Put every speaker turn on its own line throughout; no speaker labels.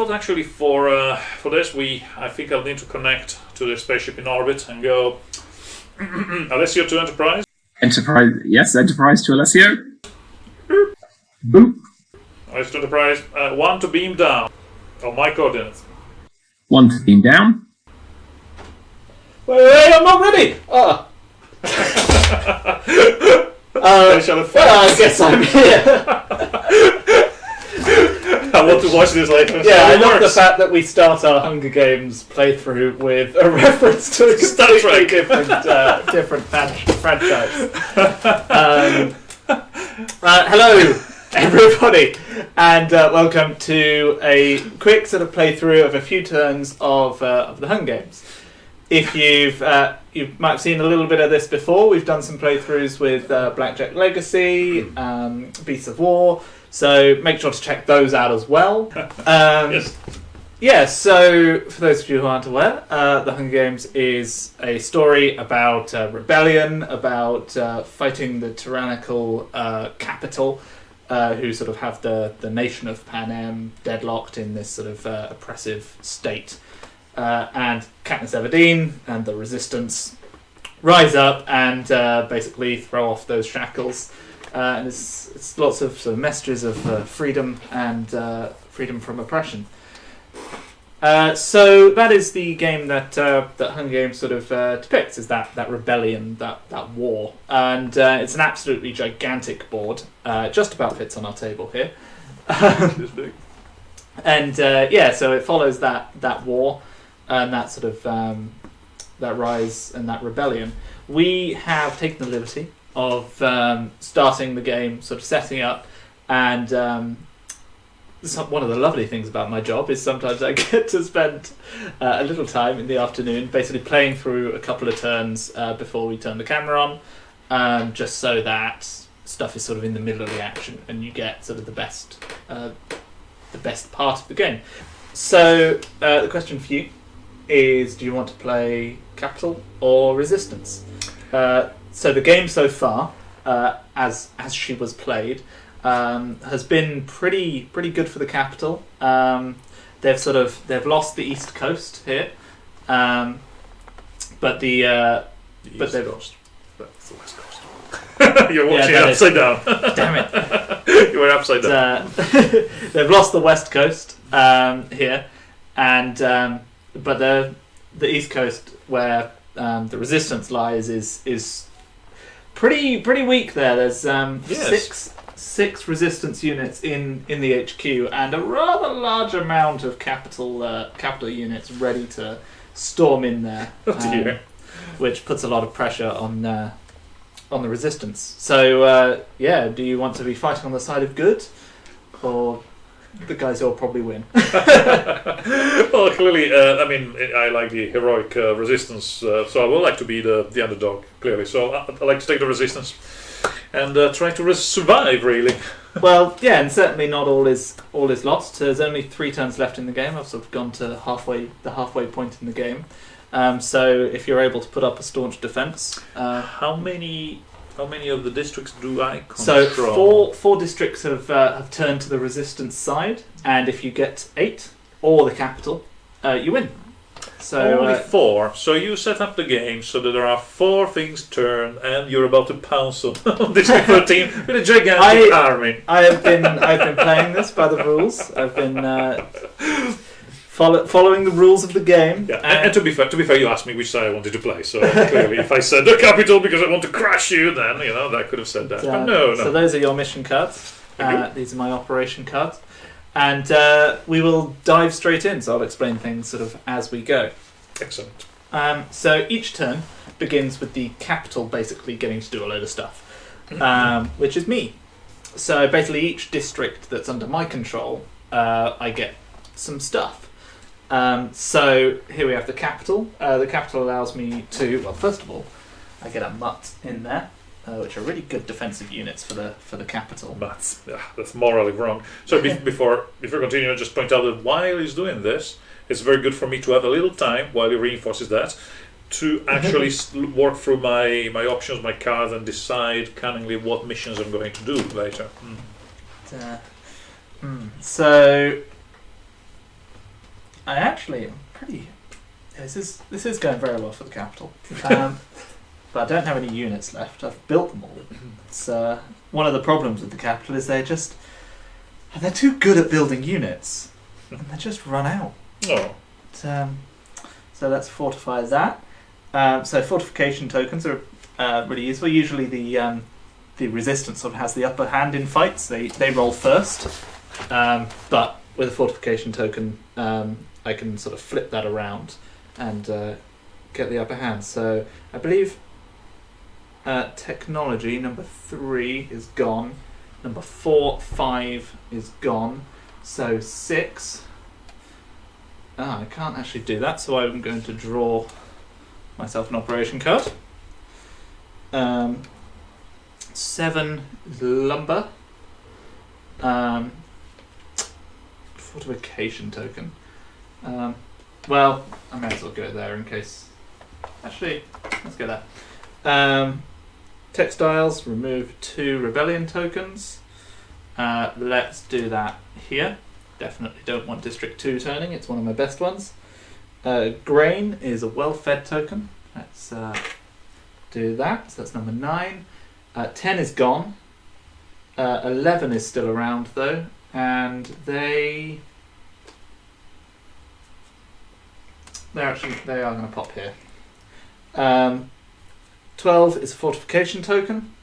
thought actually for this I think I'll need to connect to the spaceship in orbit and go Alessio to Enterprise.
Enterprise, yes, Enterprise to Alessio. Boop.
Alessio to Enterprise. 1 to beam down. On my coordinates.
1 to beam down.
Wait, I'm not ready! I guess I'm here.
I want to watch this later.
Yeah, I love the fact that we start our Hunger Games playthrough with a reference to a completely different franchise. Hello, everybody, and welcome to a quick sort of playthrough of a few turns of the Hunger Games. If you might have seen a little bit of this before. We've done some playthroughs with Blackjack Legacy, Beasts of War. So make sure to check those out as well.
Yes.
Yeah, so for those of you who aren't aware, The Hunger Games is a story about rebellion, about fighting the tyrannical capital, who sort of have the nation of Panem deadlocked in this sort of oppressive state. And Katniss Everdeen and the Resistance rise up and basically throw off those shackles. And it's lots of sort of messages of freedom and freedom from oppression. So that is the game that Hunger Games sort of depicts, is that rebellion, that war. And it's an absolutely gigantic board. Just about fits on our table here.
This big.
And so it follows that war and that sort of that rise and that rebellion. We have taken the liberty of starting the game, sort of setting up, and one of the lovely things about my job is sometimes I get to spend a little time in the afternoon basically playing through a couple of turns before we turn the camera on, just so that stuff is sort of in the middle of the action and you get sort of the best part of the game. So the question for you is, do you want to play Capital or Resistance? So the game so far, as she was played, has been pretty good for the Capital. They've lost the East Coast here, but they've
Coast. That's the West Coast. You're watching it upside down.
Damn it!
You were upside down.
They've lost the West Coast here, and but the East Coast where the Resistance lies is pretty weak there. There's six Resistance units in the HQ and a rather large amount of capital units ready to storm in there, which puts a lot of pressure on the Resistance. So do you want to be fighting on the side of good, or the guys who'll probably win?
Well, clearly, I like the heroic Resistance, so I would like to be the underdog, clearly. So I like to take the Resistance and try to survive, really.
Well, yeah, and certainly not all is lost. There's only 3 turns left in the game. I've sort of gone to the halfway point in the game. So if you're able to put up a staunch defence,
how many of the districts do I control?
So four districts have turned to the Resistance side, and if you get 8 or the Capital, you win. So
only 4. So you set up the game so that there are 4 things turned, and you're about to pounce on District 13 with a gigantic army.
I've been playing this by the rules. I've been following the rules of the game.
Yeah, and to be fair, you asked me which side I wanted to play. So clearly, if I said the Capital because I want to crash you, then that could have said that. But no.
So those are your mission cards. These are my operation cards, and we will dive straight in. So I'll explain things sort of as we go.
Excellent.
So each turn begins with the Capital basically getting to do a load of stuff, which is me. So basically, each district that's under my control, I get some stuff. So here we have the Capital. The Capital allows me to, well, first of all, I get a mutt in there, which are really good defensive units for the Capital.
But that's morally wrong. So before we continue, I'll just point out that while he's doing this, it's very good for me to have a little time while he reinforces that to actually work through my options, my cards, and decide cunningly what missions I'm going to do later.
So I actually am pretty. This is going very well for the capital. But I don't have any units left. I've built them all. It's one of the problems with the capital is they're too good at building units, and they just run out.
Oh.
So let's fortify that. So fortification tokens are really useful. Usually the resistance sort of has the upper hand in fights. They roll first, but with a fortification token, I can sort of flip that around and get the upper hand. So I believe technology number 3 is gone. Number 4, 5 is gone. So 6. I can't actually do that, so I'm going to draw myself an operation card. 7 is lumber. Fortification token. Well, I may as well go there in case. Actually, let's go there. Textiles, remove 2 rebellion tokens. Let's do that here. Definitely don't want District 2 turning, it's one of my best ones. Grain is a well-fed token. Let's do that. So that's number 9. 10 is gone. 11 is still around though, and they are going to pop here. 12 is a fortification token,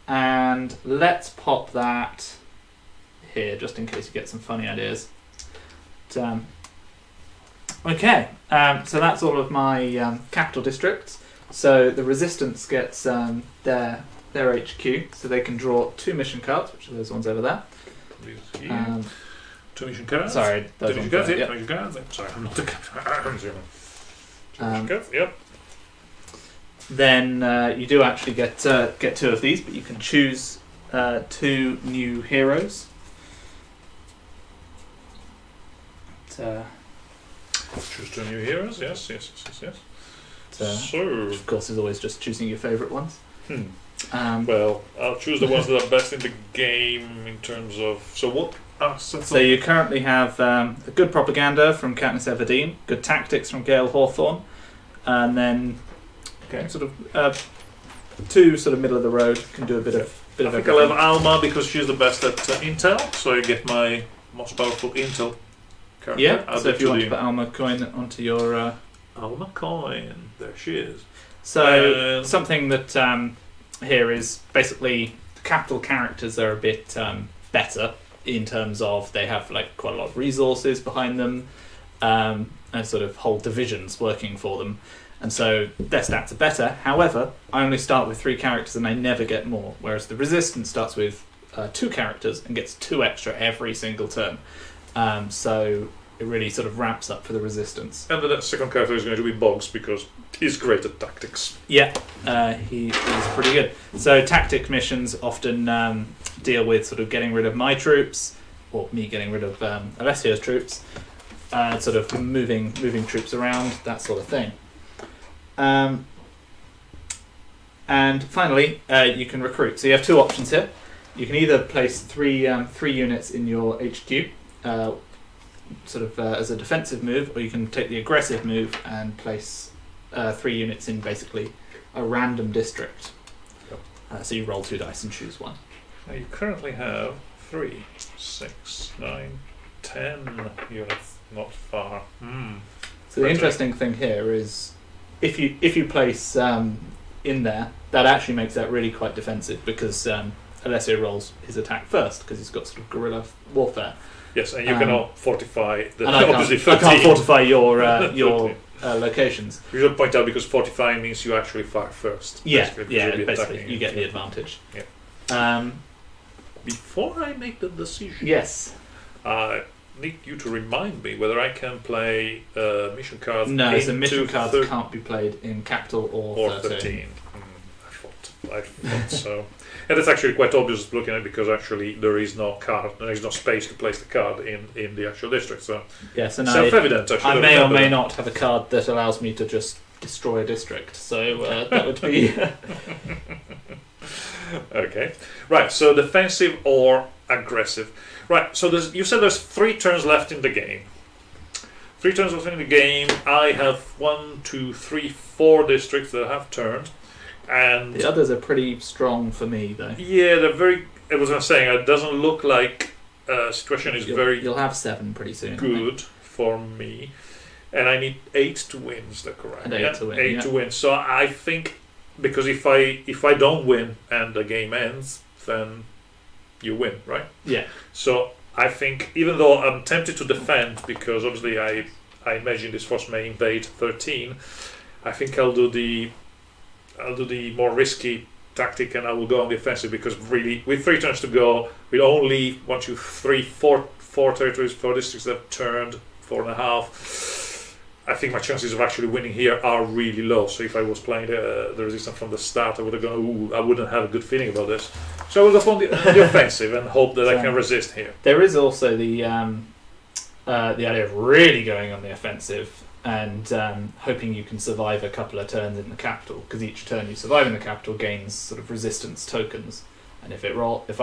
and let's pop that here just in case you get some funny ideas. Okay, so that's all of my capital districts. So the resistance gets their HQ, so they can draw 2 mission cards, which are those ones over there.
These here. 2 mission cards.
Sorry, those
2 mission
ones
cards.
there,
Yeah,
yep.
mission cards. Sorry, I'm not the captain. 2 mission cards. Yep.
Then you do actually get 2 of these, but you can choose 2 new heroes.
Choose 2 new heroes. Yes. So,
which of course is always just choosing your favourite ones.
well, I'll choose the ones that are best in the game in terms of. So what?
So you currently have a good propaganda from Katniss Everdeen, good tactics from Gale Hawthorne, and then sort of 2 sort of middle of the road can do a bit of
I think
everything.
I'll have Alma because she's the best at intel, so I get my most powerful intel character.
Yeah. So if you want to put Alma coin onto your
Alma coin, there she is.
So something that here is basically the capital characters are a bit better in terms of they have like quite a lot of resources behind them and sort of whole divisions working for them, and so their stats are better. However, I only start with 3 characters and I never get more, whereas the resistance starts with 2 characters and gets 2 extra every single turn. So it really sort of ramps up for the resistance.
And the second character is going to be Boggs because he's great at tactics.
Yeah, he's pretty good. So tactic missions often deal with sort of getting rid of my troops, or me getting rid of Alessio's troops, sort of moving troops around, that sort of thing. And finally, you can recruit. So you have 2 options here. You can either place 3 units in your HQ, sort of as a defensive move, or you can take the aggressive move and place 3 units in basically a random district.
Yep.
So you roll 2 dice and choose one.
Now you currently have 3, 6, 9, 10 units, not far.
So the interesting thing here is if you place in there, that actually makes that really quite defensive because Alessio rolls his attack first because he's got sort of guerrilla warfare.
Yes, and you cannot fortify the
and I
opposite
can't,
13.
I can't fortify your locations.
You should point out because fortifying means you actually fire first.
Basically you
attacking
get the advantage.
Yeah. Before I make the decision,
Yes.
I need you to remind me whether I can play mission cards.
No, so mission
into
cards can't be played in capital or
13. I thought so. And it's actually quite obvious looking at it because actually there is no space to place the card in the actual district. So
yes, and
self-evident.
I may or may not have a card that allows me to just destroy a district. So that would be
okay. Right. So defensive or aggressive. Right. So you said there's 3 turns left in the game. 3 turns of winning the game. I have 1, 2, 3, 4 districts that have turned, and
The others are pretty strong for me, though.
yeah, they're very. As I was saying, it doesn't look like situation is very
You'll have 7 pretty soon. I think.
good for me, and I need 8 to win. Is that correct?
And 8 to win,
8
yeah.
to win. So I think because if I don't win and the game ends, then you win, right?
Yeah.
So I think even though I'm tempted to defend because obviously I imagine this force may invade 13, I think I'll do the more risky tactic and I will go on the offensive because really with 3 turns to go, with only 1, 2, 3, 4 territories, 4 districts that have turned, 4.5. I think my chances of actually winning here are really low. So if I was playing the resistance from the start, I would have gone, ooh, I wouldn't have a good feeling about this. So I will go on the offensive and hope that I can resist here.
There is also the idea of really going on the offensive and hoping you can survive a couple of turns in the capital, because each turn you survive in the capital gains sort of resistance tokens. And if I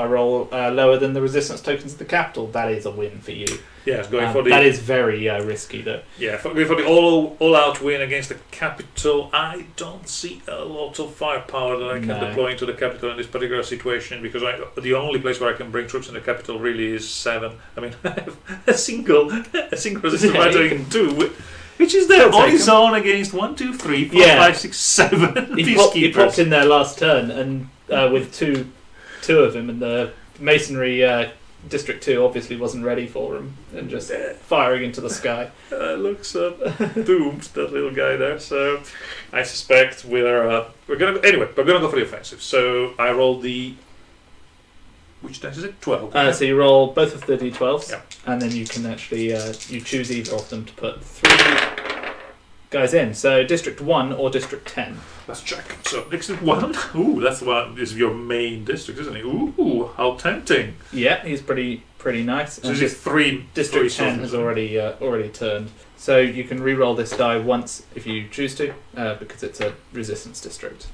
roll lower than the resistance tokens of the capital, that is a win for you.
Yes, going for the.
That is very risky, though.
Yeah, going for the all-out win against the capital. I don't see a lot of firepower that I can deploy into the capital in this particular situation because the only place where I can bring troops in the capital really is 7. I mean, I have a single resistance fighter in 2. Which is there on his own against 1, 2, 3, 4, 5, 6, 7
He popped in there last turn and with two of them, and the masonry District 2 obviously wasn't ready for him and just firing into the sky.
Looks doomed, that little guy there. So I suspect we're gonna go for the offensive. So I roll the. Which dice is it? 12.
So you roll both of the d12s,
Yeah.
and then you can actually you choose either of them to put 3 guys in. So District 1 or District 10.
Let's check. So District 1. Ooh, that's one is your main district, isn't it? Ooh, how tempting.
Yeah, he's pretty nice.
So this is 3.
District
3
10 has already turned. So you can re-roll this die once if you choose to, because it's a resistance district.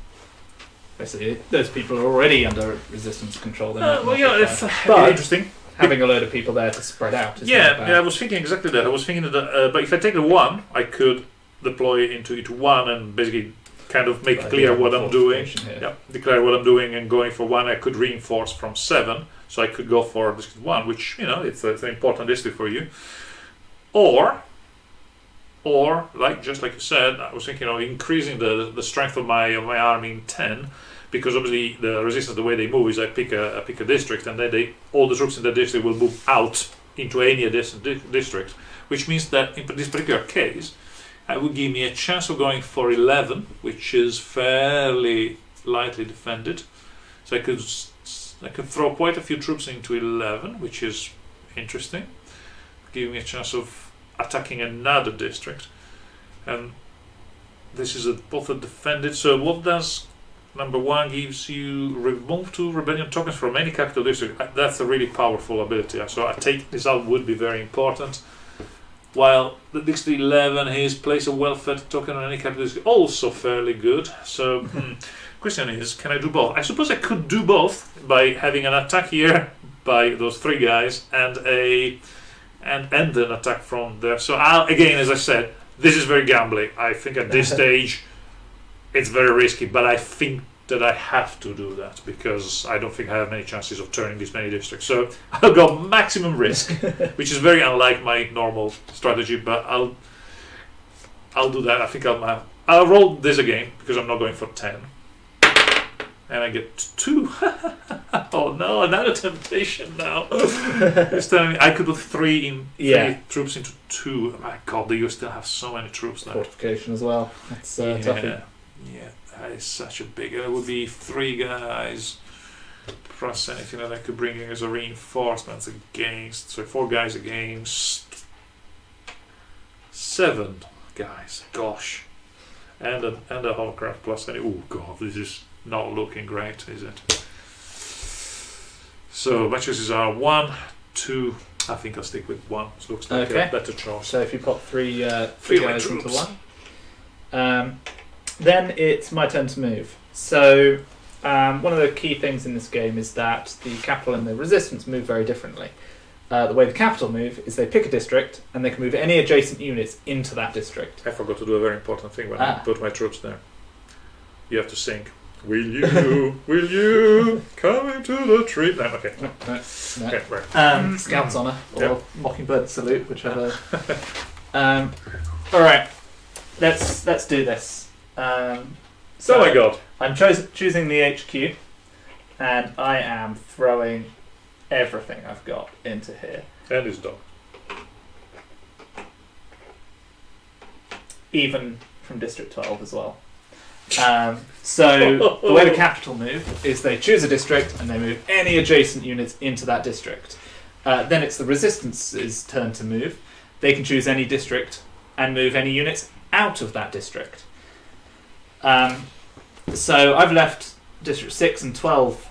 Basically, those people are already under resistance control.
It's
but
interesting.
Having a load of people there to spread out.
I was thinking exactly that. I was thinking that, but if I take the 1, I could deploy it into 1 and basically kind of make clear what I'm doing. Yeah, declare what I'm doing and going for 1. I could reinforce from 7, so I could go for district 1, which it's an important district for you. Or just like you said, I was thinking of increasing the strength of my army in 10. Because obviously the resistance, the way they move is I pick a district, and then all the troops in that district will move out into any adjacent district, which means that in this particular case, it would give me a chance of going for 11, which is fairly lightly defended. So I could throw quite a few troops into 11, which is interesting, giving me a chance of attacking another district. And this is both a defended. So what does Number 1 gives you remove 2 rebellion tokens from any capital district. That's a really powerful ability. So I take this out would be very important. While the district 11 is place a well-fed token on any capital district, also fairly good. So question is, can I do both? I suppose I could do both by having an attack here by those 3 guys and end an attack from there. So again, as I said, this is very gambling. I think at this stage it's very risky, but I think that I have to do that because I don't think I have many chances of turning this many districts. So I'll go maximum risk, which is very unlike my normal strategy, but I'll do that. I think I'll roll this again because I'm not going for 10. And I get 2. Oh no, another temptation now. It's telling me I could put 3 troops into 2. Oh my god, you still have so many troops there.
Fortification as well. That's toughy.
Yeah, that is such a big. It would be 3 guys plus anything that I could bring in as a reinforcements against. So 4 guys against 7 guys. Gosh, and a hovercraft plus any. Oh god, this is not looking great, is it? So my choices are 1, 2. I think I'll stick with 1. It looks like a better choice.
So if you pop 3 guys into 1. Then it's my turn to move. So one of the key things in this game is that the capital and the resistance move very differently. the way the capital move is they pick a district and they can move any adjacent units into that district.
I forgot to do a very important thing when I put my troops there. You have to sing. Will you come into the tree? No, okay.
No.
Okay, right.
Scout's Honour or
Yep.
Mockingbird Salute, whichever. Alright, let's do this.
Oh my god.
I'm choosing the HQ, and I am throwing everything I've got into here.
And his dog.
Even from District 12 as well. So the way the capital move is they choose a district and they move any adjacent units into that district. Then it's the resistance's turn to move. They can choose any district and move any units out of that district. So I've left District 6 and 12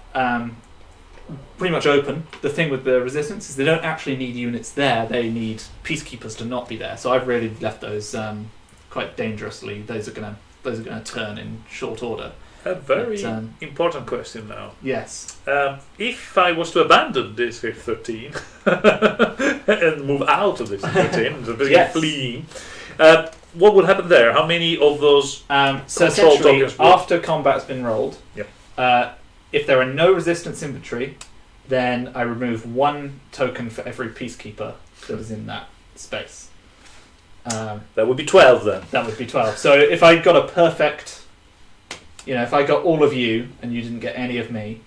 pretty much open. The thing with the resistance is they don't actually need units there. They need peacekeepers to not be there. So I've really left those quite dangerously. Those are going to turn in short order.
A very important question now.
Yes.
If I was to abandon District 13 and move out of District 13, so basically
Yes.
fleeing, what would happen there? How many of those
So
control
essentially,
tokens would...
after combat's been rolled,
Yep.
if there are no resistance infantry, then I remove 1 token for every peacekeeper that is in that space.
That would be 12 then.
That would be 12. So if I got a perfect, if I got all of you and you didn't get any of me,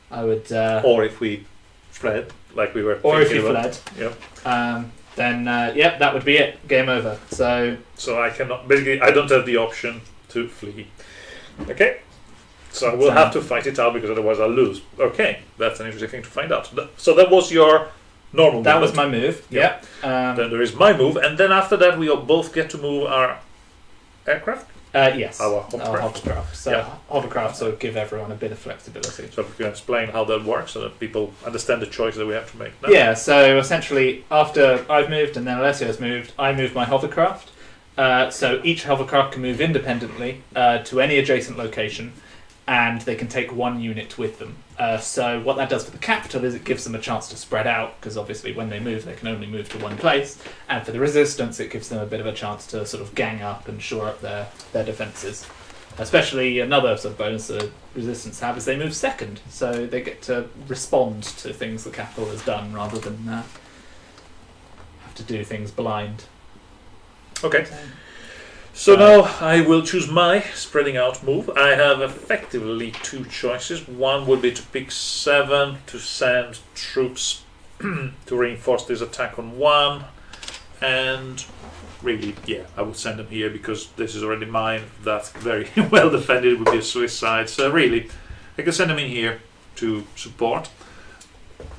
I would.
Or if we fled, like we were.
Or if you
about.
fled.
Yep.
Then that would be it. Game over. So
I cannot. Basically, I don't have the option to flee. Okay. So I will have to fight it out because otherwise I'll lose. Okay, that's an interesting thing to find out. So that was your normal.
That was
movement.
my move.
Yep.
Then
there is my move, and then after that we all both get to move our aircraft.
Yes.
Our hovercraft.
So hovercraft sort of give everyone a bit of flexibility.
So if you can explain how that works so that people understand the choice that we have to make now.
Yeah, so essentially after I've moved and then Alessio's moved, I move my hovercraft. So each hovercraft can move independently to any adjacent location, and they can take 1 unit with them. So what that does for the capital is it gives them a chance to spread out, because obviously when they move they can only move to one place, and for the resistance it gives them a bit of a chance to sort of gang up and shore up their defences. Especially another sort of bonus the resistance have is they move second, so they get to respond to things the capital has done rather than have to do things blind.
Okay. So now I will choose my spreading out move. I have effectively 2 choices. One would be to pick 7 to send troops to reinforce this attack on 1. And really, I would send them here because this is already mine. That's very well defended. It would be a suicide. So really, I can send them in here to support.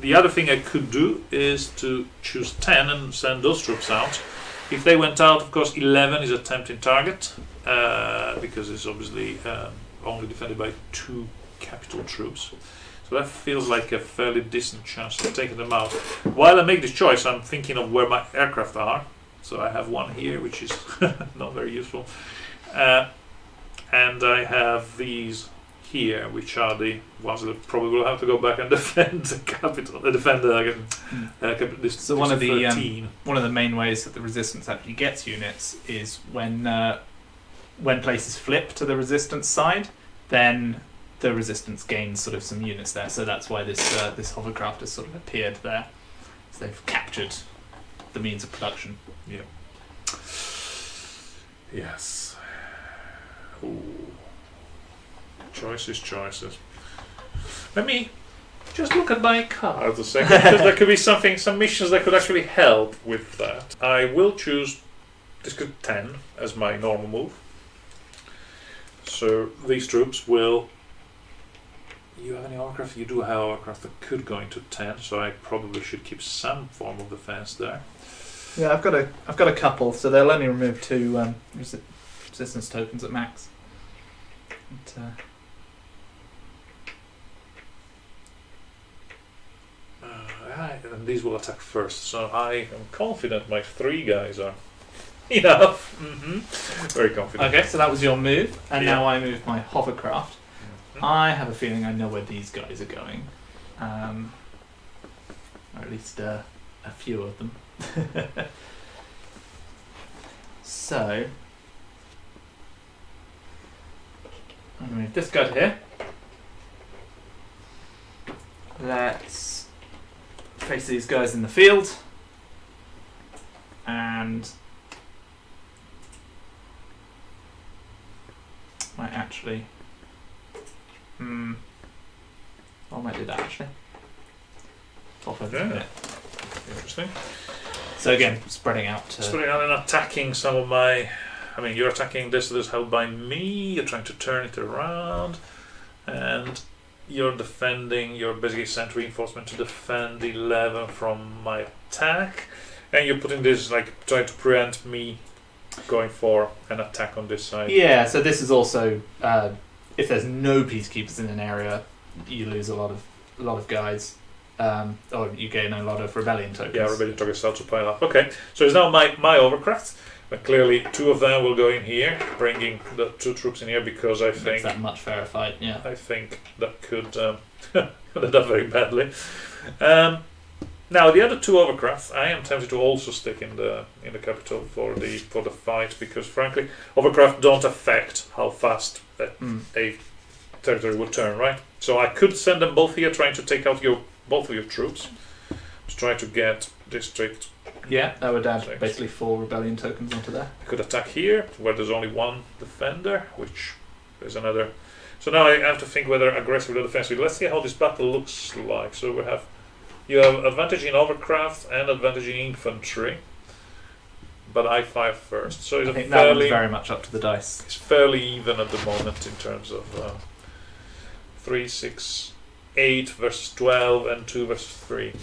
The other thing I could do is to choose 10 and send those troops out. If they went out, of course, 11 is a tempting target because it's obviously only defended by 2 capital troops. So that feels like a fairly decent chance of taking them out. While I make this choice, I'm thinking of where my aircraft are. So I have one here, which is not very useful. And I have these here, which are the ones that probably will have to go back and defend the capital, this.
So one of the main ways that the resistance actually gets units is when places flip to the resistance side, then the resistance gains sort of some units there. So that's why this hovercraft has sort of appeared there. So they've captured the means of production.
Yeah. Yes. Ooh. Choices. Let me just look at my cards a second, because there could be some missions that could actually help with that. I will choose District 10 as my normal move. So these troops will... You have any aircraft? You do have aircraft that could go into 10, so I probably should keep some form of defense there.
Yeah, I've got a couple, so they'll only remove 2 resistance tokens at max.
And these will attack first, so I am confident my 3 guys are enough. Very confident.
Okay, so that was your move, and now I move my hovercraft. I have a feeling I know where these guys are going, or at least a a few of them. So, I'm going to move this guy to here. Let's face these guys in the field. And might actually... I might do that actually. Pop over
Yeah.
here.
Interesting.
So again, spreading out to...
Spreading out and attacking some of my... I mean, you're attacking this that is held by me, you're trying to turn it around, and you're defending, you're basically sent reinforcement to defend 11 from my attack, and you're putting this, like, trying to prevent me going for an attack on this side.
Yeah, so this is also... if there's no peacekeepers in an area, you lose a lot of guys. Or you gain a lot of rebellion tokens.
Yeah, rebellion tokens start to pile up. Okay, so it's now my overcraft. But clearly, 2 of them will go in here, bringing the 2 troops in here because I
Makes
think
that much fairer fight. Yeah.
I think that could end up very badly. Now the other 2 overcrafts, I am tempted to also stick in the capital for the fight because frankly, overcraft don't affect how fast a territory will turn, right? So I could send them both here, trying to take out both of your troops to try to get district.
Yeah, that would add
Thanks.
basically 4 rebellion tokens onto there.
I could attack here, where there's only 1 defender, which is another. So now I have to think whether aggressively or defensively. Let's see how this battle looks like. So you have advantage in overcraft and advantage in infantry, but I fire first. So
I think that one's very much up to the dice.
It's fairly even at the moment in terms of 3, 6, 8 versus 12 and 2 versus 3.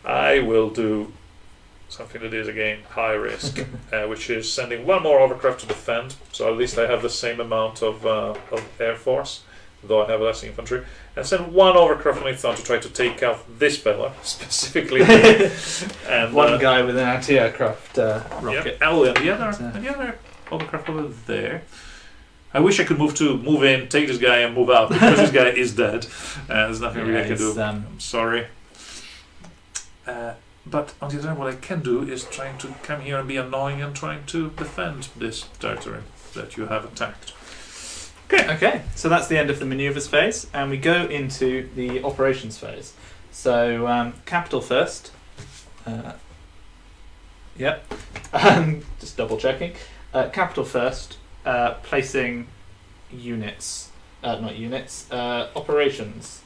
I will do something that is again high risk, which is sending 1 more overcraft to defend. So at least I have the same amount of air force, though I have less infantry, and send 1 overcraft on its own to try to take out this fella specifically. And
1 guy with an anti-aircraft rocket.
Yeah. Oh, and the other overcraft over there. I wish I could move in, take this guy, and move out because this guy is dead. There's nothing really I can do. I'm sorry. But on the other hand, what I can do is trying to come here and be annoying and trying to defend this territory that you have attacked.
Okay, so that's the end of the manoeuvres phase, and we go into the operations phase. So, capital first. Yep. Just double checking. Capital first. Placing units, not units, operations.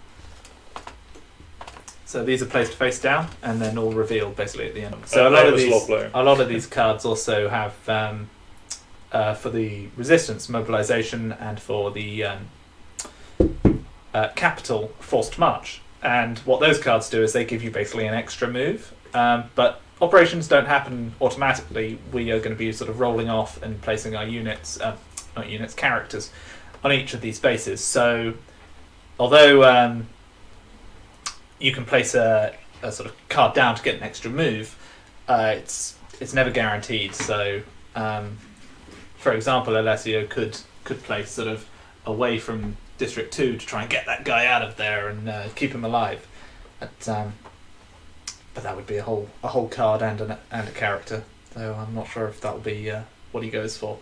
So these are placed face down and then all revealed basically at the end. So a lot of these cards also have for the resistance mobilization and for the capital forced march. And what those cards do is they give you basically an extra move, but operations don't happen automatically. We are going to be sort of rolling off and placing our units, not units, characters, on each of these bases. So, although you can place a sort of card down to get an extra move, it's never guaranteed. So, for example, Alessio could place sort of away from District 2 to try and get that guy out of there and keep him alive. But that would be a whole card and a character. So I'm not sure if that will be what he goes for.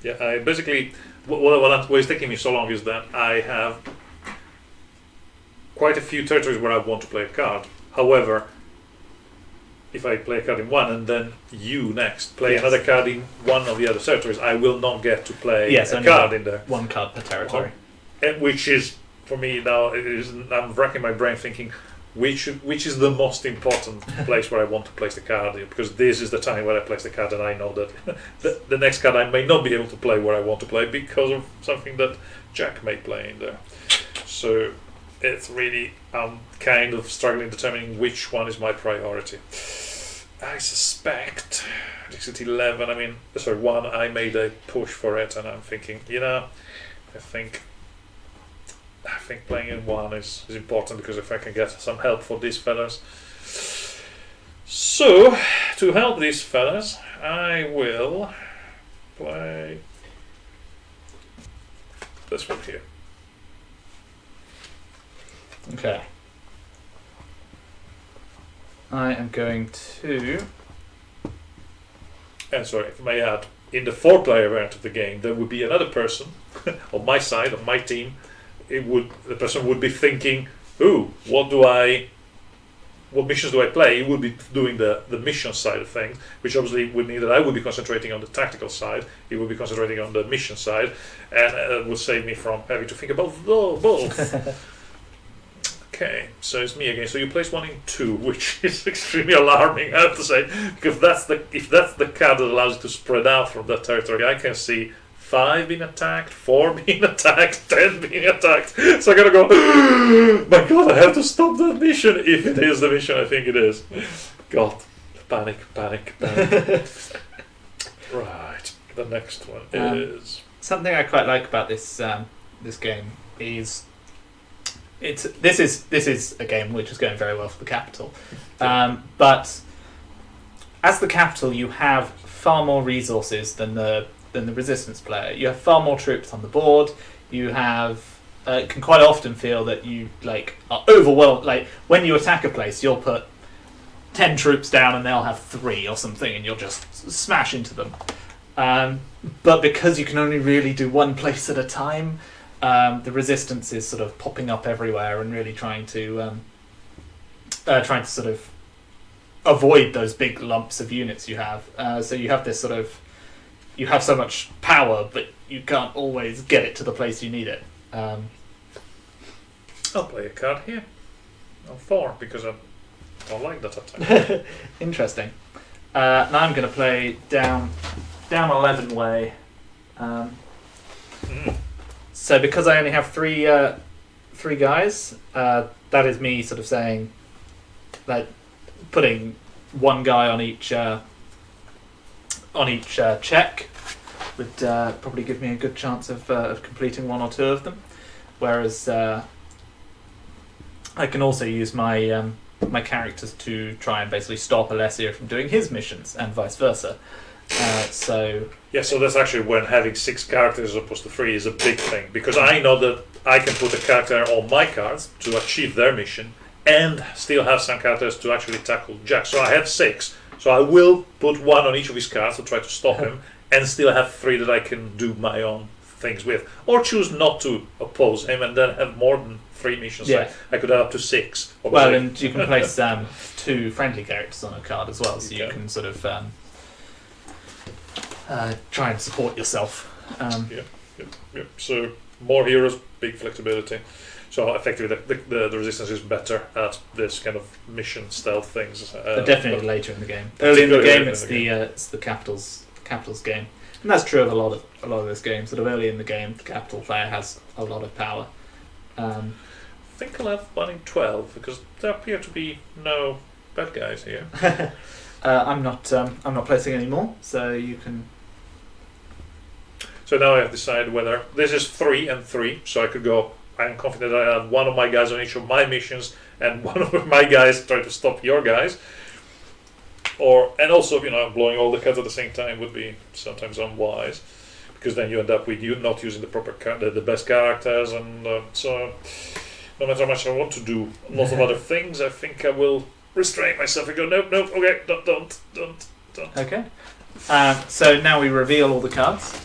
Yeah, I basically what is taking me so long is that I have quite a few territories where I want to play a card. However, if I play a card in one and then you next play another card in one of the other territories, I will not get to play a card in there.
1 card per territory.
And which is, for me now, I'm racking my brain thinking, which is the most important place where I want to place the card, because this is the time where I place the card and I know that the next card I may not be able to play where I want to play because of something that Jack may play in there. So it's really, I'm kind of struggling determining which one is my priority. I suspect District 11, 1, I made a push for it and I'm thinking, I think playing in 1 is important, because if I can get some help for these fellas. So, to help these fellas, I will play this one here.
Okay. I am going to.
And sorry, if I may add, in the 4-player variant of the game, there would be another person on my side, on my team. The person would be thinking, "Ooh, what missions do I play?" He would be doing the mission side of things, which obviously would mean that I would be concentrating on the tactical side. He would be concentrating on the mission side, and it would save me from having to think about both. Okay, so it's me again. So you place 1 in 2, which is extremely alarming, I have to say, because if that's the card that allows you to spread out from that territory, I can see 5 being attacked, 4 being attacked, 10 being attacked. So I gotta go, my God, I have to stop that mission, if it is the mission I think it is. God, panic. Right, the next one is...
Something I quite like about this this game is... This is a game which is going very well for the capital, but as the capital, you have far more resources than the resistance player. You have far more troops on the board. You have can quite often feel that you are overwhelmed. Like when you attack a place, you'll put 10 troops down and they'll have 3 or something, and you'll just smash into them. But because you can only really do one place at a time. The resistance is sort of popping up everywhere and really trying to sort of avoid those big lumps of units you have. So you have this you have so much power, but you can't always get it to the place you need it.
I'll play a card here on 4 because I don't like that attack.
Interesting. Now I'm going to play down 11 way. So because I only have three guys, that is me sort of saying that putting 1 guy on each check would probably give me a good chance of completing 1 or 2 of them. Whereas I can also use my my characters to try and basically stop Alessio from doing his missions and vice versa. So
that's actually when having 6 characters as opposed to 3 is a big thing, because I know that I can put a character on my cards to achieve their mission and still have some characters to actually tackle Jack. So I have 6, so I will put 1 on each of his cards to try to stop him, and still have 3 that I can do my own things with, or choose not to oppose him and then have more than 3 missions.
Yeah.
I could have up to 6.
Well, and you can place 2 friendly characters on a card as well, so you can sort of try and support yourself.
Yep. So more heroes, big flexibility. So effectively, the resistance is better at this kind of mission stealth things.
But definitely later in the game. Early in the game, it's the capital's game, and that's true of a lot of this game. Sort of early in the game, the capital player has a lot of power.
I think I'll have 1 in 12 because there appear to be no bad guys here.
I'm not placing any more, so you can.
So now I have decided whether this is 3 and 3, so I could go. I am confident I have 1 of my guys on each of my missions, and 1 of my guys try to stop your guys. And also, blowing all the cards at the same time would be sometimes unwise, because then you end up with you not using the proper the best characters, and so no matter how much I want to do lots of other things, I think I will restrain myself and go, no, okay, don't.
Okay. So now we reveal all the cards.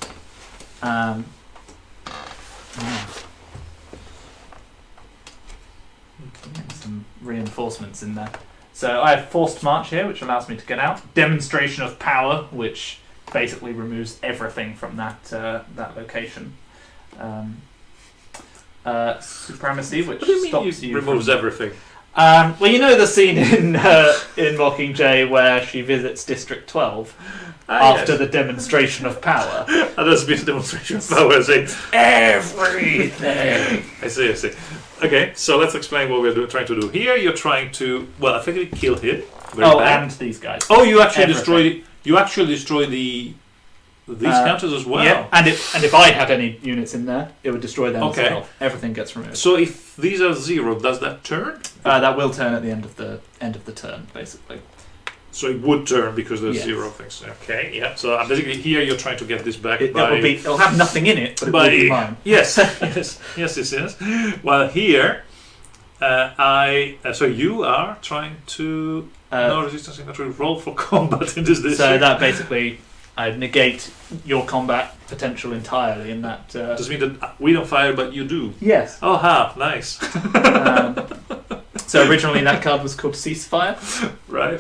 Some reinforcements in there. So I have Forced March here, which allows me to get out. Demonstration of Power, which basically removes everything from that location. Supremacy, which stops you
removes everything.
Well, you know the scene in Mockingjay where she visits District 12 after the demonstration of power.
And there's been a demonstration of power, saying everything. I see. Okay, so let's explain what we're trying to do. Here you're trying to, effectively kill him.
And these guys.
Oh, you actually destroy these counters as well.
Yeah, and if I had any units in there, it would destroy them as well. Everything gets removed.
So if these are 0, does that turn?
That will turn at the end of the turn, basically.
So it would turn because there's 0 things. Okay, yeah. So basically here you're trying to get this back.
It'll have nothing in it, but it will be mine.
Yes. Yes. Well, here So you are trying to no resistance in natural roll for combat in this district.
So that basically I'd negate your combat potential entirely in that.
Does it mean that we don't fire, but you do?
Yes.
Oh, nice.
So originally that card was called Ceasefire.
Right.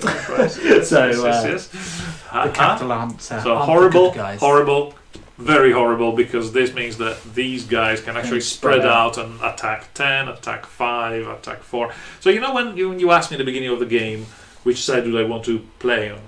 Yes.
So
yes.
the capital answer.
So horrible, very horrible, because this means that these guys can actually spread out and attack 10, attack 5, attack 4. So when you asked me at the beginning of the game which side do I want to play on?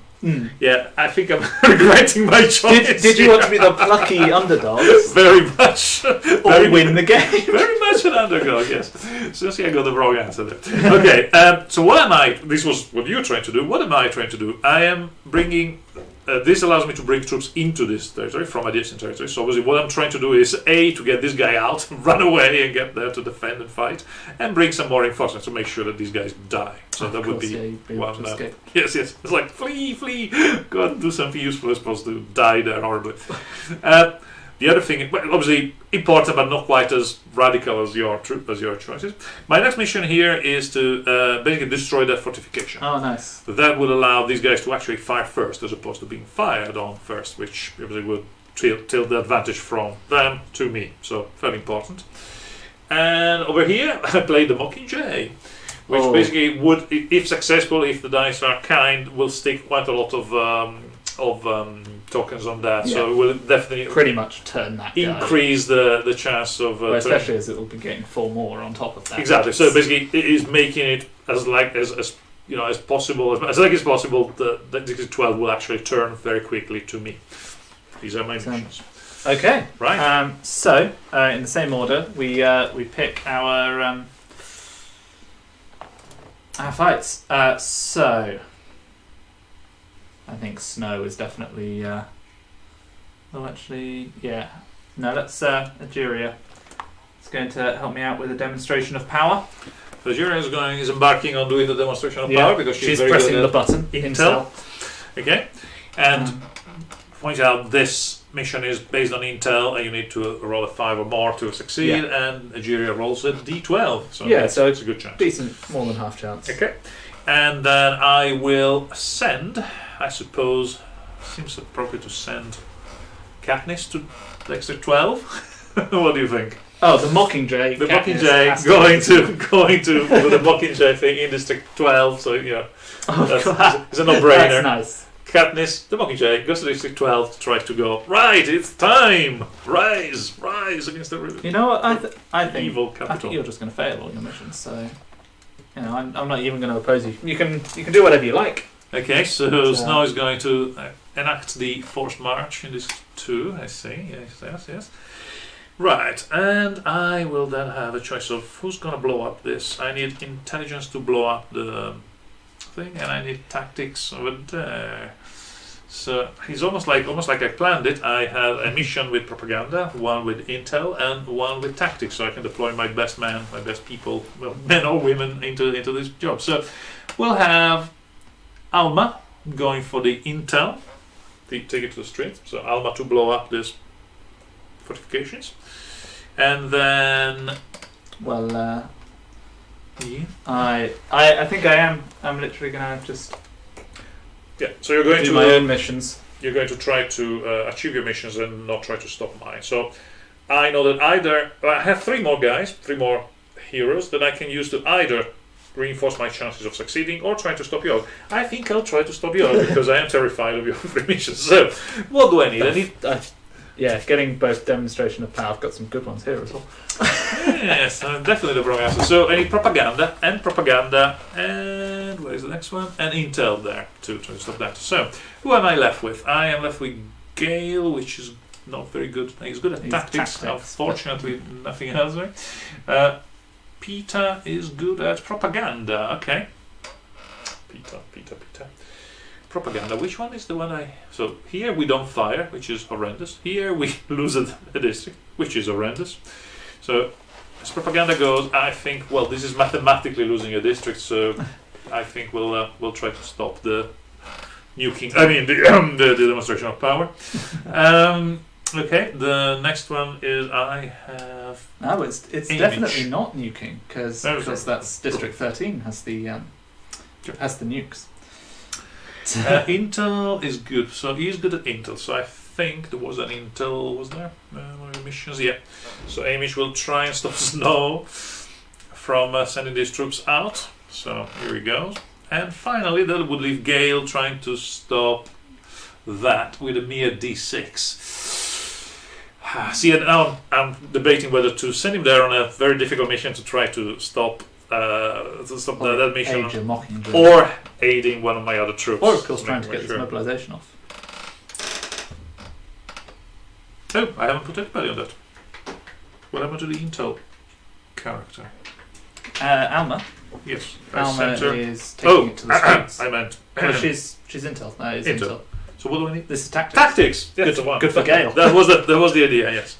Yeah, I think I'm regretting my choice.
Did you want to be the plucky underdogs?
Very much.
Or win the game?
Very much an underdog, yes. So see, I got the wrong answer there. Okay, so what am I... This was what you're trying to do. What am I trying to do? I am bringing... this allows me to bring troops into this territory from adjacent territory. So obviously what I'm trying to do is A, to get this guy out, run away and get there to defend and fight, and bring some more reinforcements to make sure that these guys die. So that would be one. Yes. It's like flee, go out and do something useful as opposed to die there horribly. The other thing, obviously important but not quite as radical as your choices. My next mission here is to basically destroy that fortification.
Oh, nice.
That would allow these guys to actually fire first as opposed to being fired on first, which obviously would tilt the advantage from them to me. So very important. And over here I played the Mockingjay, which basically would, if successful, if the dice are kind, will stick quite a lot of tokens on that, so it will definitely
pretty much turn that
increase the chance of
especially as it will be getting 4 more on top of that.
Exactly. So basically it is making it as possible as possible that this 12 will actually turn very quickly to me. These are my missions.
Okay,
right.
So in the same order we pick our fights. So I think snow is definitely. No, let's Ageria. It's going to help me out with a demonstration of power.
So Ageria is embarking on doing the demonstration of power because she's very
pressing
good
the button.
Intel. Okay, and point out this mission is based on Intel, and you need to roll a 5 or more to succeed. And Ageria rolls a D12. So it's a good chance.
Decent, more than half chance.
Okay, and then I will send. I suppose seems appropriate to send Katniss to the extra 12. What do you think?
Oh, the Mockingjay.
The Mockingjay going to the Mockingjay thing in District 12. So it's a no-brainer.
That's nice.
Katniss, the Mockingjay, goes to District 12 to try to go. Right, it's time. Rise against the.
You know what? I think
evil capital.
I think you're just going to fail all your missions. So I'm not even going to oppose you. You can do whatever you like.
Okay, so Snow is going to enact the forced march in this 2, I see. Yes. Right, and I will then have a choice of who's going to blow up this. I need intelligence to blow up the thing, and I need tactics over there. So he's almost like I planned it. I have a mission with propaganda, one with intel, and one with tactics, so I can deploy my best people, men or women, into this job. So we'll have Alma going for the intel, take it to the street. So Alma to blow up these fortifications, and then
I think I'm literally gonna just
So you're going
do
to
my own missions.
You're going to try to achieve your missions and not try to stop mine. So I know that I have 3 more heroes that I can use to either reinforce my chances of succeeding or try to stop yours. I think I'll try to stop yours because I am terrified of your 3 missions. So what do I need?
Getting both demonstration of power. I've got some good ones here as well.
Yes, definitely the wrong answer. So I need propaganda, and where is the next one? And intel there to try to stop that. So who am I left with? I am left with Gale, which is not very good. He's good at tactics. Unfortunately, nothing else. Right? Peter is good at propaganda. Okay. Peter. Propaganda. Which one is the one So here we don't fire, which is horrendous. Here we lose a district, which is horrendous. So as propaganda goes, I think this is mathematically losing a district. So I think we'll try to stop the nuking. I mean the demonstration of power. Okay, the next one is I have.
No, it's
Image.
definitely not nuking because
No, it's not.
that's District 13 has the nukes.
Intel is good, so he's good at Intel. So I think there was an Intel, was there? Missions, yeah. So Amish will try and stop Snow from sending these troops out. So here he goes. And finally, that would leave Gale trying to stop that with a mere D6. See, now I'm debating whether to send him there on a very difficult mission to try to stop that mission,
Age of Mockingjay.
or aiding one of my other troops.
Or, of course, trying to
Make
get this mobilisation off.
Oh, I haven't put anybody on that. What happened to the Intel character?
Alma.
Yes, I
Alma
sent her.
is taking it to the streets.
I meant.
Well, she's Intel. No, it's Intel.
So what do I need?
This is tactics.
Tactics. Yes,
Good-
the one.
good for Gale.
That was the idea. Yes,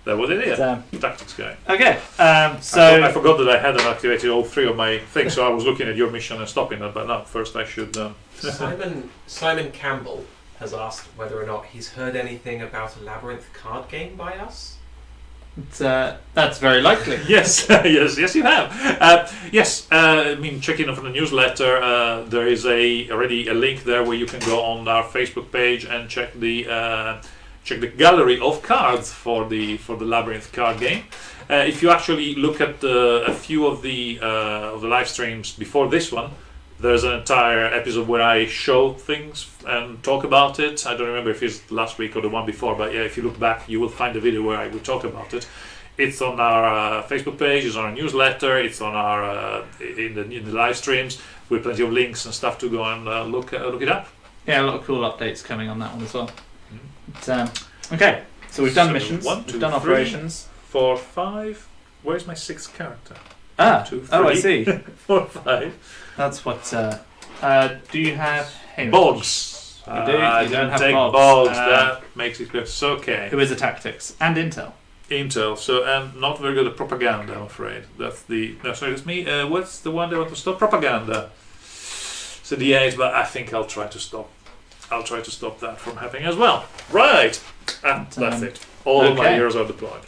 that was the idea.
But,
Tactics guy.
okay,
I
so
forgot that I hadn't activated all three of my things, so I was looking at your mission and stopping it. But no, first I should.
Simon Campbell has asked whether or not he's heard anything about a Labyrinth card game by us.
that's very likely.
Yes, yes, you have. Yes, I mean, checking from the newsletter, there is already a link there where you can go on our Facebook page and check the gallery of cards for the Labyrinth card game. If you actually look at a few of the live streams before this one, there's an entire episode where I show things and talk about it. I don't remember if it's last week or the one before, but yeah, if you look back, you will find a video where I will talk about it. It's on our Facebook page, it's on our newsletter, it's on our in the live streams with plenty of links and stuff to go and look it up.
Yeah, a lot of cool updates coming on that one as well. But, okay, so we've done missions, we've done operations.
4, 5. Where's my sixth character? 2, 3,
I see.
4, 5.
That's what. Do you have Hamish?
Bogs.
You do.
I
You don't
didn't
have
take
Bogs.
Bogs. That makes it clear. So, okay.
Who is a tactics and intel?
Intel. So, and not very good at propaganda, I'm afraid. That's the. No, sorry, that's me. What's the one they want to stop? Propaganda. So the 8, but I think I'll try to stop. I'll try to stop that from happening as well. Right. And that's it. All of my
okay.
heroes are deployed.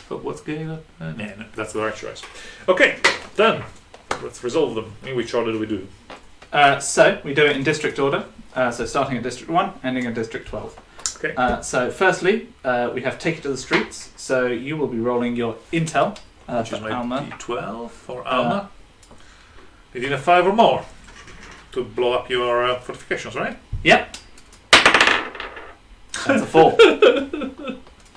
But what's going on? No, that's the right choice. Okay, done. Let's resolve them. In which order do we do?
So we do it in district order. So starting at District 1, ending at District 12.
Okay.
So firstly, we have Take It to the Streets. So you will be rolling your intel
Which
for
is my
Alma.
D12 for Alma. You need a 5 or more to blow up your fortifications, right?
Yep. That's a 4.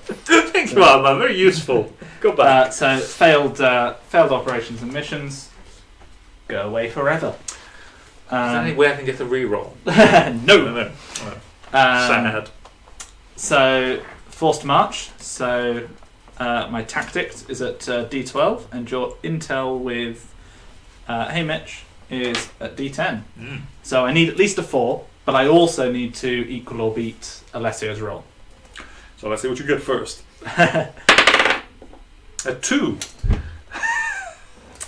Thank you, Alma. Very useful. Go back.
So failed operations and missions. Go away forever.
Is there any way I can get a reroll?
No.
Sad.
So forced march. So my tactics is at D12, and your intel with Hamish is at D10.
Mm.
So I need at least a 4, but I also need to equal or beat Alessio's roll.
So let's see what you get first. A 2.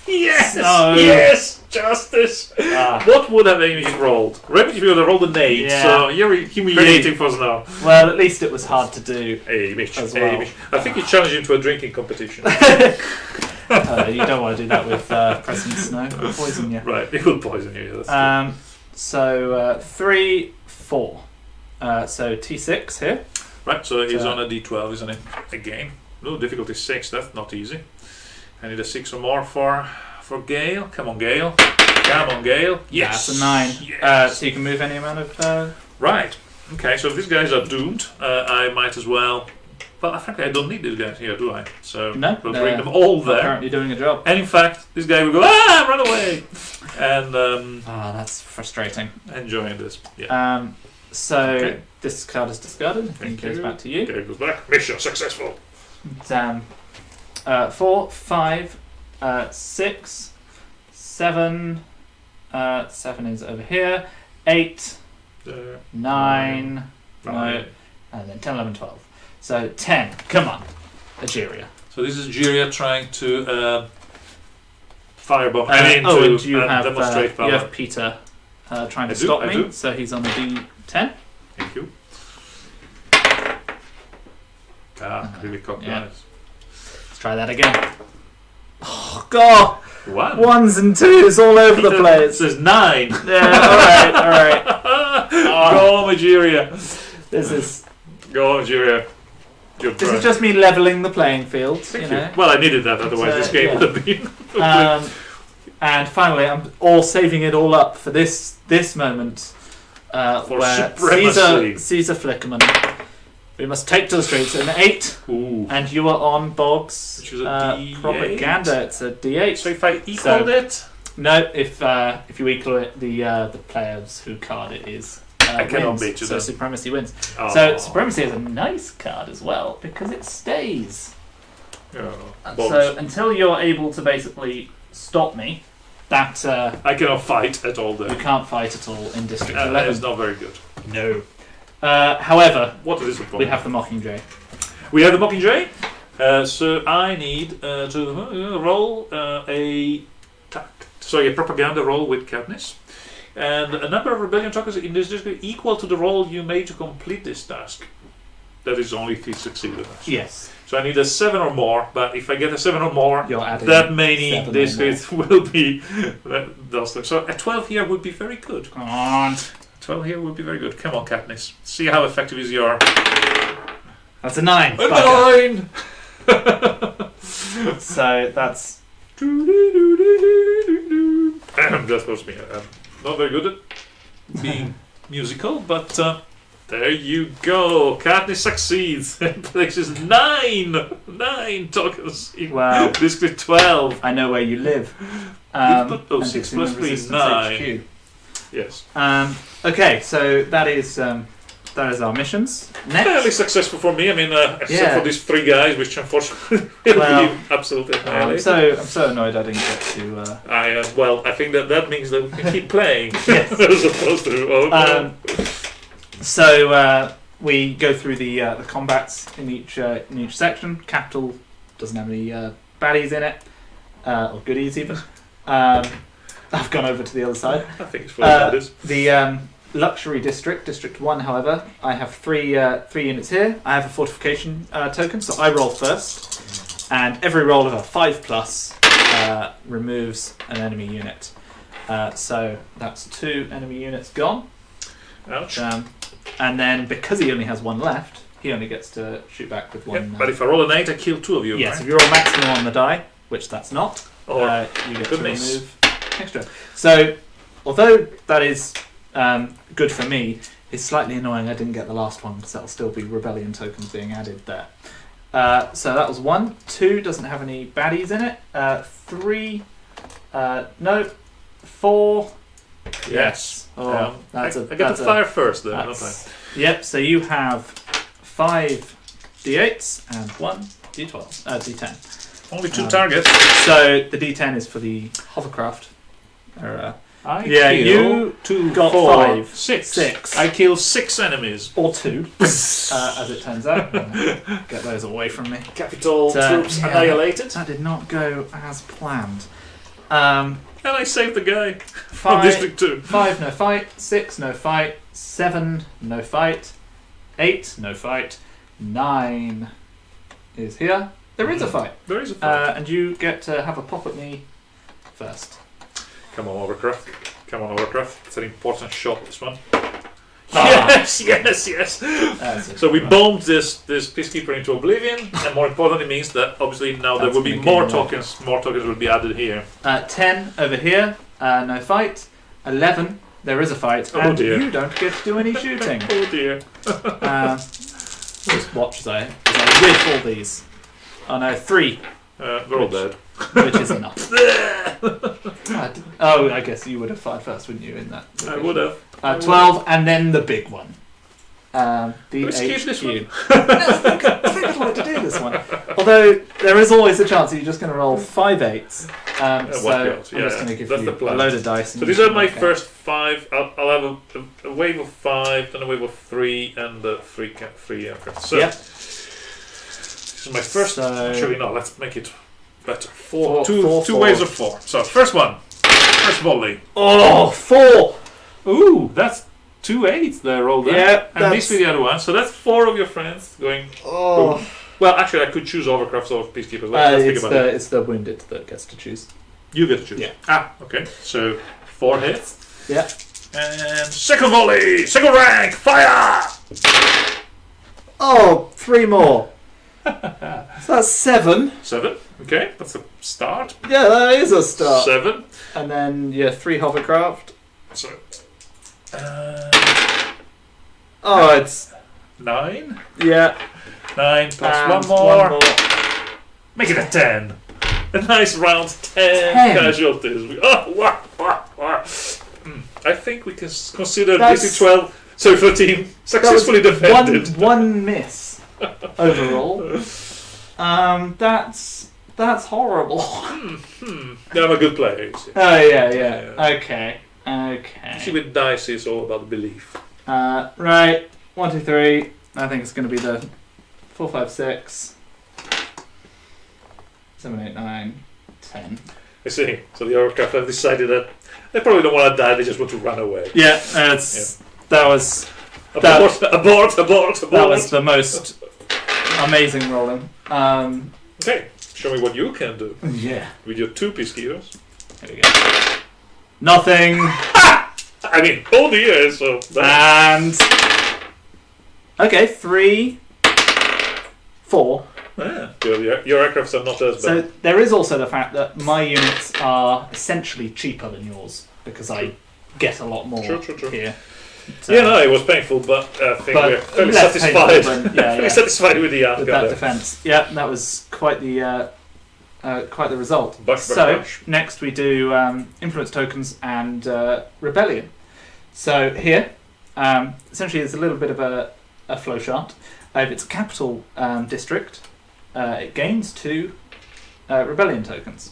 Yes!
No.
Yes! Justice! What would have Amy rolled? Remember, if you would have rolled an 8,
Yeah.
so you're humiliating for us now.
Well, at least it was hard to do.
Amish,
As well.
Amish. I think you challenged him to a drinking competition.
You don't want to do that with President Snow. It'll poison you.
Right, it will poison you. That's
So 3, 4. So T6 here.
right, so he's on a D12, isn't it? Again. No, difficulty 6, that's not easy. I need a 6 or more for Gale. Come on, Gale. Come on, Gale. Yes!
That's a 9.
Yes.
So you can move any amount of.
Right. Okay, so if these guys are doomed, I might as well. Well, frankly, I don't need these guys here, do I? So
No,
we'll
they're
bring them all there.
Currently doing a job.
And in fact, this guy will go, run away! And
That's frustrating.
enjoying this. Yeah.
So
Okay.
this card is discarded. I think it goes back to you.
Okay, goes back. Mission successful.
4, 5, 6, 7. 7 is over here. 8, 9. No,
Right.
and then 10, 11, 12. So 10. Come on, Algeria.
So this is Jiria trying to firebomb.
And you have
demonstrate power.
you have Peter trying to
I do,
stop
I
me.
do.
So he's on a D10.
Thank you. Really cocked
Yeah.
dice.
Let's try that again. Oh God!
One.
Ones and twos all over the
It
place.
says 9.
Yeah. All right.
Go Nigeria.
This is
Nigeria.
this is just me leveling the playing field.
Thank
you
you.
know.
Well, I needed that, otherwise this game
yeah.
would have been.
And finally, I'm all saving it all up for this moment
For
where
supremacy.
Caesar Flickerman. We must take to the streets. An 8,
Ooh.
and you are on Bog's
Which is a D8?
propaganda. It's a D8.
So if I equaled it,
No, if you equal it, the players who card it is.
I cannot
wins.
beat you
So
then.
Supremacy wins.
oh.
So Supremacy is a nice card as well because it stays.
Yeah,
So
bonus.
until you're able to basically stop me, that
I cannot fight at all
you
there.
can't fight at all in District
That
11.
is not very good.
No. However,
What is it?
we have the Mockingjay.
We have the Mockingjay. So I need to roll a propaganda roll with Katniss. And a number of rebellion tokens in this district equal to the roll you made to complete this task. That is only if you succeeded.
Yes.
So I need a 7 or more, but if I get a 7 or more,
You're adding
that many
7 or
districts will be dust. So a 12 here would be very good.
Come on.
12 here would be very good. Come on, Katniss. See how effective is your...
That's a 9.
A
Bugger.
9!
So that's...
That's supposed to be... not very good at being musical, but there you go. Katniss succeeds and places 9 tokens in
Wow.
District 12.
I know where you live.
Put
and
6
it's in
plus
the
3,
Resistance
9.
HQ.
Yes.
Okay, so that is our missions. Next,
Fairly successful for me. I mean, except
Yeah.
for these 3 guys, which unfortunately will
Well,
be absolutely
I'm
annihilated.
so annoyed I didn't get to.
I think that means that we can keep playing
Yes.
as opposed to.
So we go through the combats in each section. Capital doesn't have any baddies in it, or goodies even. I've gone over to the other side.
I think it's full of baddies.
The luxury district, District 1, however, I have three units here. I have a fortification token, so I roll first, and every roll of a 5+ removes an enemy unit. So that's 2 enemy units gone.
Ouch.
And then because he only has 1 left, he only gets to shoot back with 1.
Yeah, but if I roll an 8, I kill 2 of you.
Yes,
right?
if you roll maximum on the die, which that's not,
Or
you get
good
to
miss.
remove extra. So, although that is good for me, it's slightly annoying I didn't get the last one because that'll still be rebellion tokens being added there. So that was 1. 2 doesn't have any baddies in it. 3, no. 4.
Yes.
Oh, that's
I get to fire first, then, don't I?
that's, yep. So you have 5 d8s and 1 d12, d10.
Only 2
Um,
targets.
So the d10 is for the hovercraft.
I
yeah,
kill
you
2,
got
4,
5.
6.
6.
I kill 6 enemies.
Or 2, as it turns out. Get those away from me.
Capital
So,
troops
yeah.
annihilated.
That did not go as planned.
And I saved the guy from
5,
District 2.
5, no fight. 6, no fight. 7, no fight. 8, no fight. 9 is here. There is a fight.
There is a fight.
And you get to have a pop at me first.
Come on, Overcraft. Come on, Overcraft. It's an important shot, this one.
Ah.
Yes.
That's it.
So we bombed this peacekeeper into oblivion, and more importantly means that obviously now there
That's
will be
gonna
more
gain more.
tokens. More tokens will be added here.
10 over here, no fight. 11, there is a fight.
Oh,
and
dear.
you don't get to do any shooting.
Oh dear.
Just watch as I whiff all these. Oh no, 3,
They're all dead.
which is enough. I guess you would have fired first, wouldn't you, in that?
I would have.
12, and then the big one. The
Let's keep
HQ.
this one.
I think I'd like to do this one. Although there is always a chance that you're just going to roll 5 8s. So
wipe
I'm
out,
just
yeah,
going to give
that's
you
the
a
plan.
load of dice.
So
and
these
you
are
can
my
work out.
first 5. I'll have a wave of 5, then a wave of 3, and 3 okay. So
Yep.
this is my first.
So-
Actually, no. Let's make it better.
Four,
Two
four.
waves of 4. So first one, first volley.
Oh, 4!
Ooh, that's 2 8s there rolled in.
Yeah,
And these with the other one. So that's 4 of your friends going.
Oh.
Well, actually, I could choose hovercrafts or peacekeepers. Let's think about it.
It's the wounded that gets to choose.
You get to choose.
Yeah.
Okay. So 4 hits.
Yeah.
And second volley, second rank, fire!
Oh, 3 more. So that's 7.
7. Okay, that's a start.
Yeah, that is a start.
7.
And then 3 hovercraft.
So.
It's
9.
yeah.
9 plus
And
1 more.
1 more.
Make it a 10. A nice round 10,
10.
casualties. Oh, wow. I think we can consider
That's-
DC 12, so 13 successfully
That was
defended.
one miss overall. That's horrible.
Yeah, I'm a good player. You see.
Oh yeah. Okay.
You see, with dice, it's all about belief.
Right. 1, 2, 3. I think it's going to be the 4, 5, 6, 7, 8, 9, 10.
I see. So the aircraft have decided that they probably don't want to die, they just want to run away.
Yeah, that was
Abort.
that was the most amazing rolling.
Okay, show me what you can do
Yeah.
with your 2 peacekeepers.
There we go. Nothing.
I mean, all the years, so...
And okay, 3, 4.
Yeah, your aircrafts are not as
So
bad.
there is also the fact that my units are essentially cheaper than yours because I get a lot more
True.
here. So
Yeah, no, it was painful, but I think
But
we're fairly
less
satisfied.
painful than- yeah,
Fairly
yeah.
satisfied with the
with
outcome
that
there.
defense, yeah, that was quite the result.
Bush.
So next we do influence tokens and rebellion. So here, essentially, it's a little bit of a flow chart. If it's a capital district, it gains 2 rebellion tokens.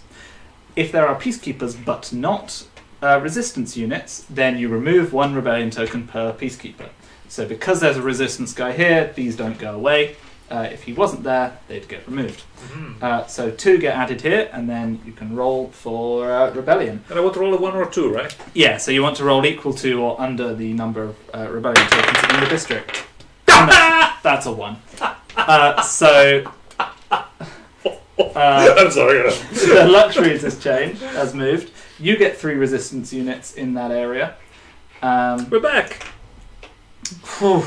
If there are peacekeepers but not resistance units, then you remove 1 rebellion token per peacekeeper. So because there's a resistance guy here, these don't go away. If he wasn't there, they'd get removed. So 2 get added here, and then you can roll for rebellion.
And I want to roll a 1 or 2, right?
Yeah, so you want to roll equal to or under the number of rebellion tokens in the district. And that's a 1. So
I'm sorry.
the luxuries has changed, has moved. You get 3 resistance units in that area.
We're back.
Whew.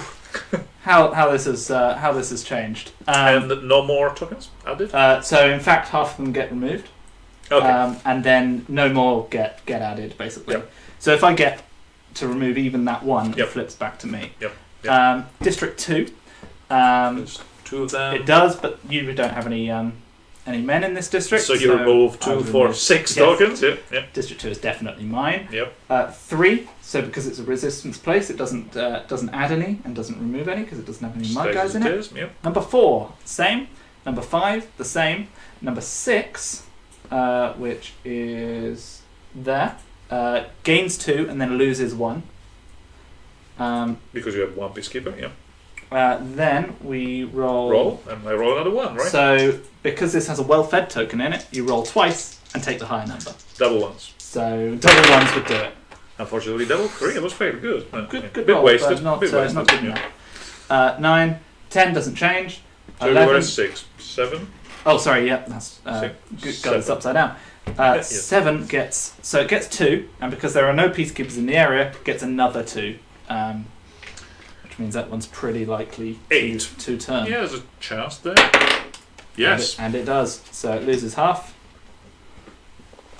How this has changed.
And no more tokens added?
So in fact, half of them get removed.
Okay.
And then no more get added, basically.
Yep.
So if I get to remove even that 1,
Yep.
it flips back to me.
Yep.
District 2.
There's 2 of them.
It does, but you don't have any men in this district.
So you remove
I
2
would
for
remove-
6
yes.
tokens? Yep.
District 2 is definitely mine.
Yep.
3. So because it's a resistance place, it doesn't add any and doesn't remove any because it doesn't have any mud
Stays
guys
as
in it.
is, Yep.
Number 4, same. Number 5, the same. Number 6, which is there, gains 2 and then loses 1.
Because you have 1 peacekeeper, yeah.
Then we
Roll, and I roll another 1, right?
So because this has a well-fed token in it, you roll twice and take the higher number.
Double 1s.
So double 1s would do it.
Unfortunately, double 3. It was very good.
Good
bit
roll,
wasted.
but not,
bit wasted.
not good
yeah.
enough. 9, 10 doesn't change.
So
11.
we're at 6. 7.
Oh, sorry. Yep, that's
Six.
got this
Seven.
upside down.
Yes.
7 gets it gets 2, and because there are no peacekeepers in the area, it gets another 2, which means that one's pretty likely
8.
to turn.
Yeah, there's a chance there. Yes.
And it does. So it loses half,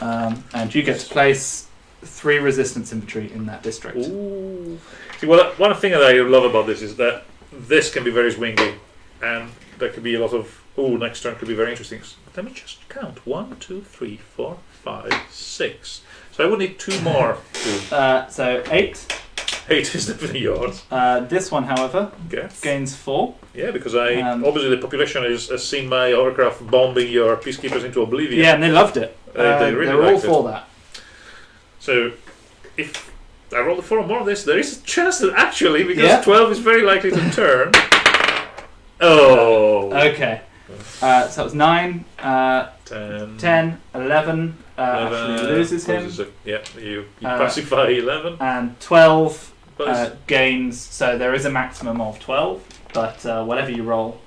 and you get to place 3 resistance infantry in that district.
Ooh. See, well, one thing that I love about this is that this can be very swingy, and there could be a lot of. Ooh, next turn could be very interesting. Let me just count. 1, 2, 3, 4, 5, 6. So I would need 2 more.
So 8.
8 is definitely yours.
This one, however,
Yes.
gains 4.
Yeah, because I obviously the population has seen my hovercraft bombing your peacekeepers into oblivion.
Yeah, and they loved it.
They really
were all
liked it.
for that.
So if I roll the 4 or more of this, there is a chance that actually, because
Yeah.
12 is very likely to turn. Oh.
Okay. So it was 9,
10.
10, 11. Actually loses him.
You pacify 11.
And 12
But
gains. So there is a maximum of 12, but whatever you roll,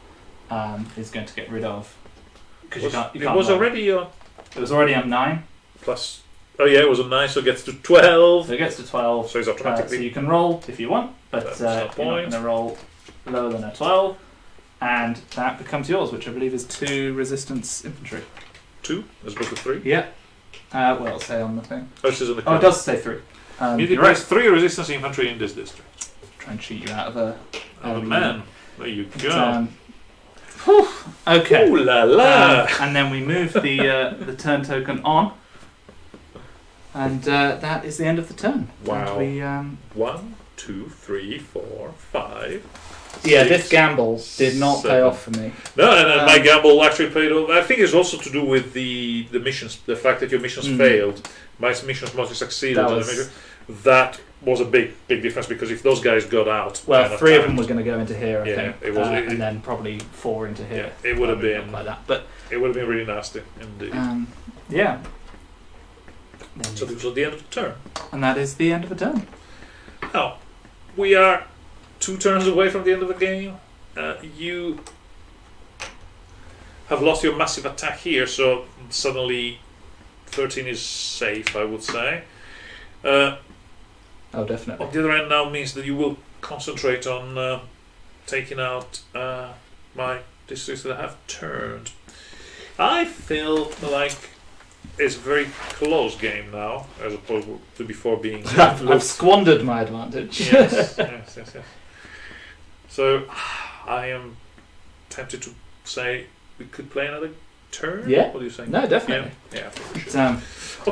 is going to get rid of. Because you
Was-
can't. You
it
can't
was
roll.
already on
It was already on 9,
plus. Oh yeah, it was on 9, so it gets to 12.
so it gets to 12.
So it's
So
automatically.
you can roll if you want, but
That's
you're
no
not
point.
going to roll lower than a 12, and that becomes yours, which I believe is 2 resistance infantry.
2 as opposed to 3.
Yeah. Well, it'll say on the thing.
Oh, it says on the
Oh,
card.
it does say 3.
You
You're right.
place 3 resistance infantry in this district.
Try and cheat you out of a.
Oh man, there you
But,
go.
whew, okay.
Ooh la la!
And then we move the turn token on, and that is the end of the turn.
Wow.
And we,
1, 2, 3, 4, 5.
yeah,
6,
this gamble did not pay
7.
off for me.
No, and my
Um,
gamble actually paid off. I think it's also to do with the missions, the fact that your missions failed. My missions mostly succeeded.
That
and
was-
that was a big difference because if those guys got out,
Well,
and
3 of them
attacked,
were going to go into here, I
Yeah,
think,
it was-
and then probably 4 into here.
Yeah, it would have
Probably not
been.
like that, but
It would have been really nasty indeed.
yeah.
So this was the end of the turn.
And that is the end of the turn.
Now, we are 2 turns away from the end of the game. You have lost your massive attack here, so suddenly 13 is safe, I would say.
Oh, definitely.
On the other end now means that you will concentrate on taking out my districts that I have turned. I feel like it's a very close game now, as opposed to before being
I've squandered my advantage.
yes. So I am tempted to say we could play another turn.
Yeah.
What do you think?
No, definitely.
Yeah, for
But,
sure.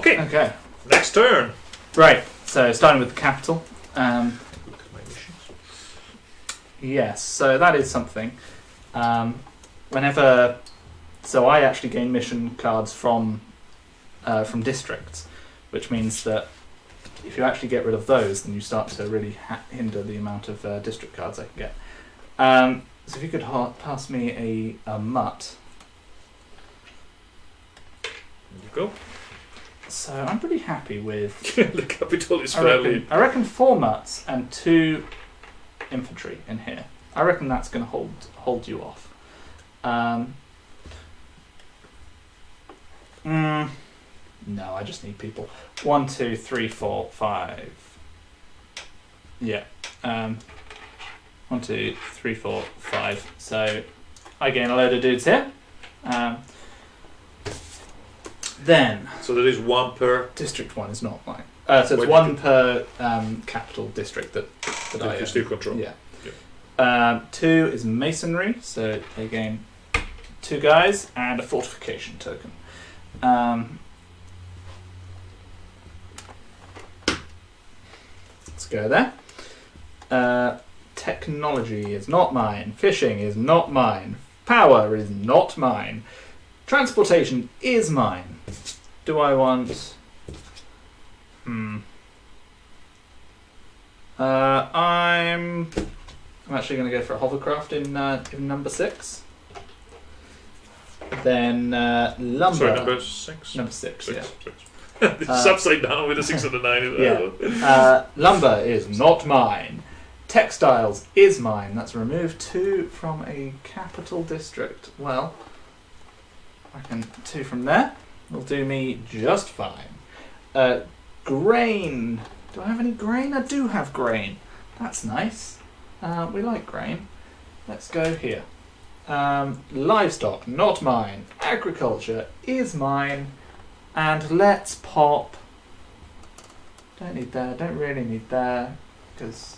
Okay,
okay.
next turn.
Right. So starting with the capital.
Look at my missions.
Yes. So that is something. Whenever, so I actually gain mission cards from districts, which means that if you actually get rid of those, then you start to really hinder the amount of district cards I can get. So if you could pass me a mutt.
There you go.
So I'm pretty happy with.
The capital is
I
fairly.
reckon 4 mutts and 2 infantry in here. I reckon that's going to hold you off. No, I just need people. 1, 2, 3, 4, 5. Yeah. 1, 2, 3, 4, 5. So I gain a load of dudes here. Then
So there is 1 per.
District 1 is not mine. So it's
Wait,
1 per capital district that
That
I
you
own.
still control.
Yeah. 2 is masonry, so they gain 2 guys and a fortification token. Let's go there. Technology is not mine. Fishing is not mine. Power is not mine. Transportation is mine. Do I want... I'm actually going to go for a hovercraft in number 6. Then lumber.
Sorry, number 6.
Number 6, yeah.
6. This is upside down with a 6 and a 9.
Yeah. Lumber is not mine. Textiles is mine. That's remove 2 from a capital district. Well, I can 2 from there. Will do me just fine. Grain. Do I have any grain? I do have grain. That's nice. We like grain. Let's go here. Livestock, not mine. Agriculture is mine. And let's pop... Don't need there, don't really need there, because...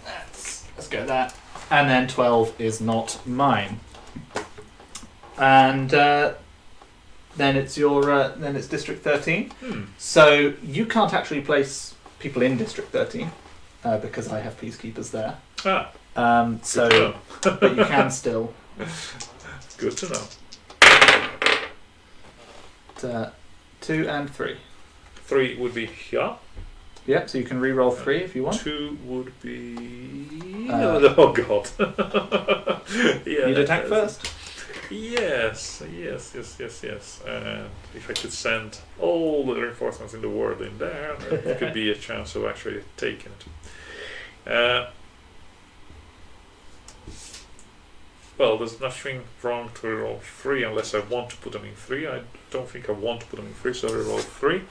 Let's go there. And then 12 is not mine. And then it's then it's District 13. So you can't actually place people in District 13 because I have peacekeepers there. So, but you can still.
Good to know.
2 and 3.
3 would be here.
Yep. So you can re-roll 3 if you want.
2 would be.
Oh
God. Yeah.
You'd attack first.
Yes. And if I could send all the reinforcements in the world in there, there could be a chance of actually taking it. Well, there's nothing wrong to reroll 3 unless I want to put them in 3. I don't think I want to put them in 3, so reroll 3.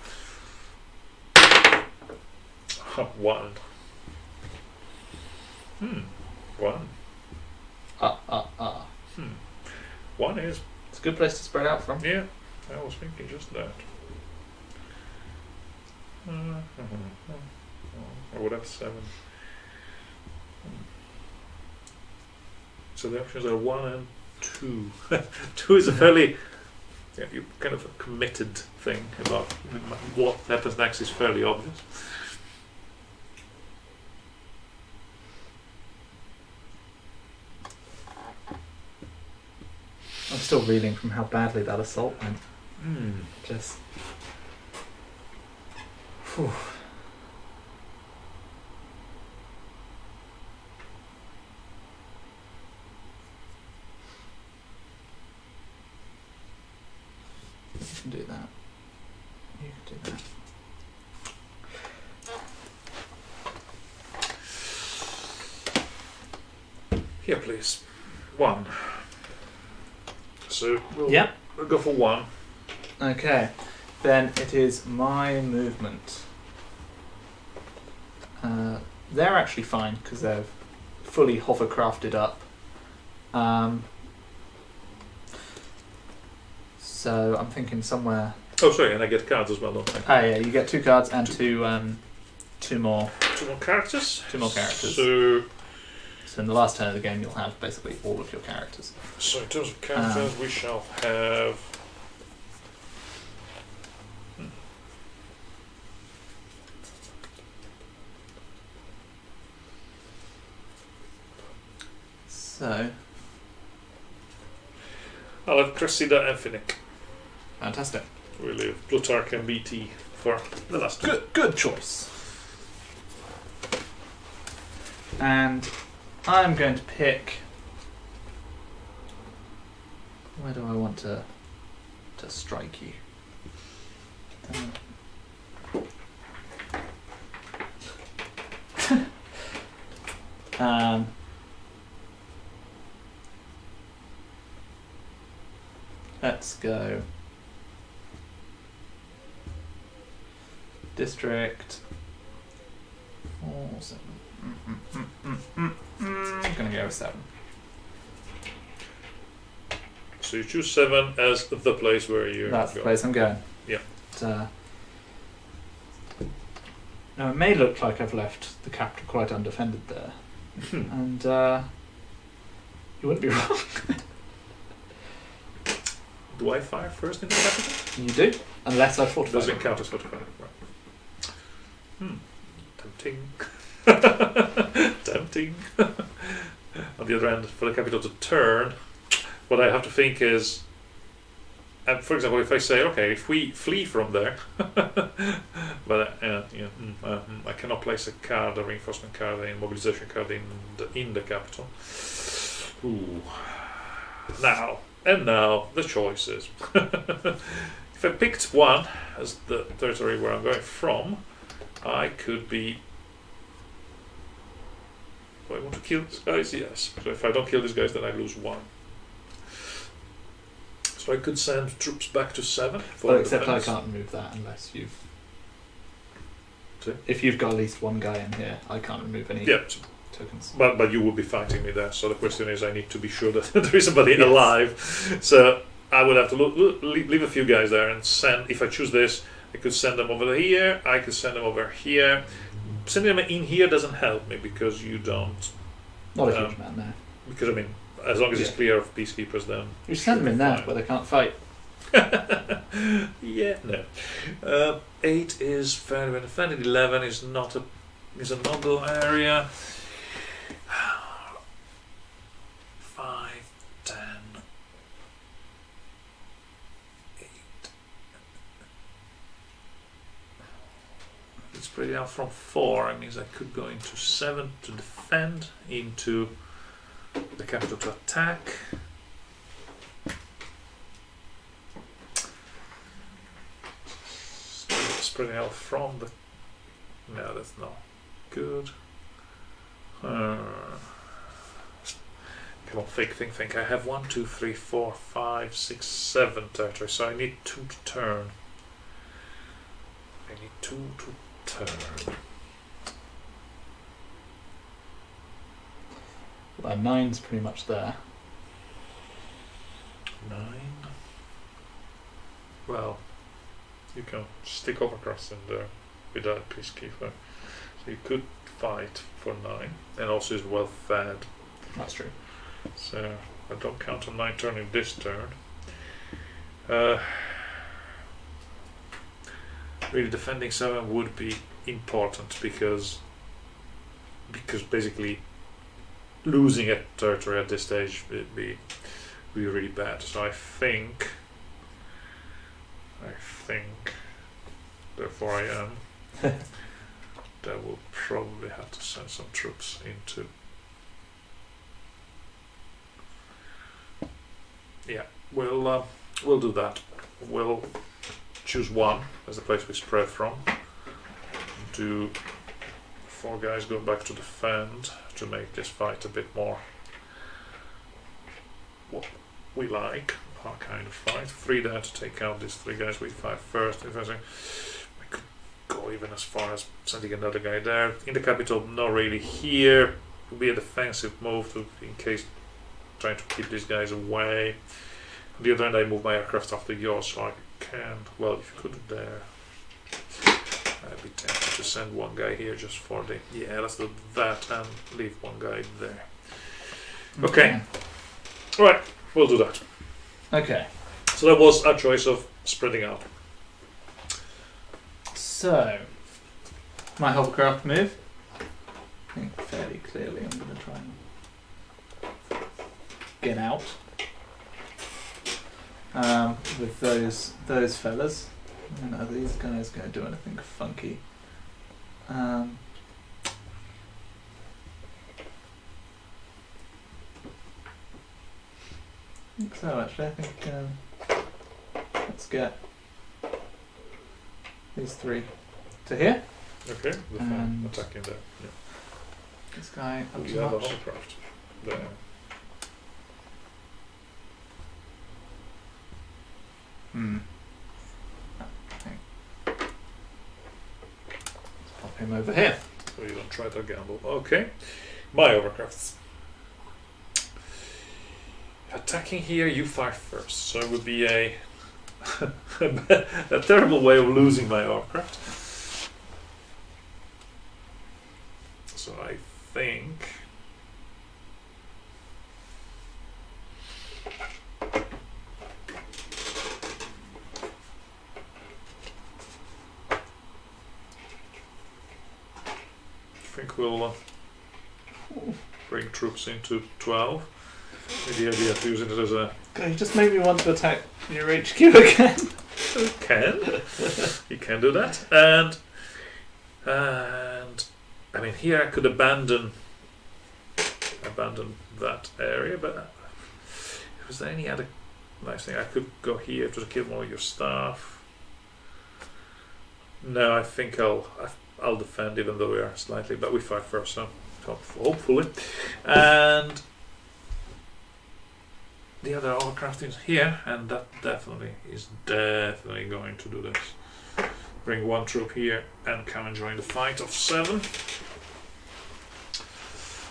1. 1. 1 is.
It's a good place to spread out from.
Yeah, I was thinking just that. I would have 7. So the options are 1 and 2. 2 is a fairly, you kind of a committed thing about what happens next is fairly obvious.
I'm still reeling from how badly that assault went. Just. Whew. You can do that. You can do that.
Here, please. 1. So
Yep.
we'll go for 1.
Okay. Then it is my movement. They're actually fine because they're fully hovercrafted up. So I'm thinking somewhere.
Oh, sorry, and I get cards as well, don't I?
Oh yeah, you get 2 cards and two more.
2 more characters.
2 more characters.
So
in the last turn of the game, you'll have basically all of your characters.
So in terms of characters, we shall have.
So
I'll have Cressida and Finnick.
fantastic.
We leave Plutarch and BT for the last two.
Good choice. And I'm going to pick. Where do I want to strike you? Let's go. District. 4, 7. I'm gonna go with 7.
So you choose 7 as the place where you
That's
go.
the place I'm going.
Yeah.
But, now it may look like I've left the capital quite undefended there, and you wouldn't be wrong.
Do I fire first in the capital?
You do, unless I fortify.
Doesn't count as fortified. Right. Tempting. Tempting. On the other hand, for the capital to turn, what I have to think is, for example, if I say, okay, if we flee from there, but I cannot place a card, a reinforcement card, a mobilization card in the capital. Ooh. Now the choices. If I picked 1 as the territory where I'm going from, I could be. Do I want to kill these guys? Yes. So if I don't kill these guys, then I lose 1. So I could send troops back to 7.
Well, except I can't remove that unless you've.
See?
If you've got at least 1 guy in here, I can't remove any tokens.
But you will be fighting me there. So the question is, I need to be sure that there is somebody alive. So I would have to leave a few guys there and send. If I choose this, I could send them over here. I could send them over here. Sending them in here doesn't help me because you don't.
Not a huge amount, no.
Because I mean, as long as it's clear of peacekeepers, then
You send them in there
fine.
where they can't fight.
Yeah, no. 8 is very well defended. 11 is not a noble area. 5, 10, 8. It's pretty out from 4. It means I could go into 7 to defend, into the capital to attack. Spreading out from the. No, that's not good. Come on, think. I have 1, 2, 3, 4, 5, 6, 7 territories, so I need 2 to turn. I need 2 to turn.
Well, 9's pretty much there.
9. Well, you can stick overcross in there with that peacekeeper. So you could fight for 9, and also is well fed.
That's true.
So I don't count on 9 turning this turn. Really, defending 7 would be important because basically losing a territory at this stage would be really bad. So I think therefore I am that will probably have to send some troops into. Yeah, we'll do that. We'll choose 1 as the place we spread from. Do 4 guys going back to defend to make this fight a bit more what we like, our kind of fight. 3 there to take out these 3 guys we fight first. If I could go even as far as sending another guy there. In the capital, not really here. It would be a defensive move in case trying to keep these guys away. On the other hand, I move my aircraft after yours, so I can. Well, if you could there, I'd be tempted to send 1 guy here just for the. Yeah, let's do that and leave 1 guy there. Okay. Alright, we'll do that.
Okay.
So that was our choice of spreading out.
So, my hovercraft move. I think fairly clearly I'm going to try and get out with those fellas. And are these guys going to do anything funky? I think so, actually. I think let's get these 3 to here.
Okay, the fan attacking there. Yeah.
This guy up
We
to
have a
much.
hovercraft there.
Okay. Let's pop him over here.
So you don't try to gamble. Okay. My hovercrafts. Attacking here, you fire first. So it would be a terrible way of losing my hovercraft. So I think we'll bring troops into 12. With the idea of using it as a.
God, you just made me want to attack your HQ again.
You can do that, and I mean here I could abandon that area, but was there any other nice thing? I could go here to kill more of your staff. No, I think I'll defend, even though we are slightly, but we fight first, so hopefully. And the other hovercraft is here, and that definitely going to do this. Bring 1 troop here and come and join the fight of 7.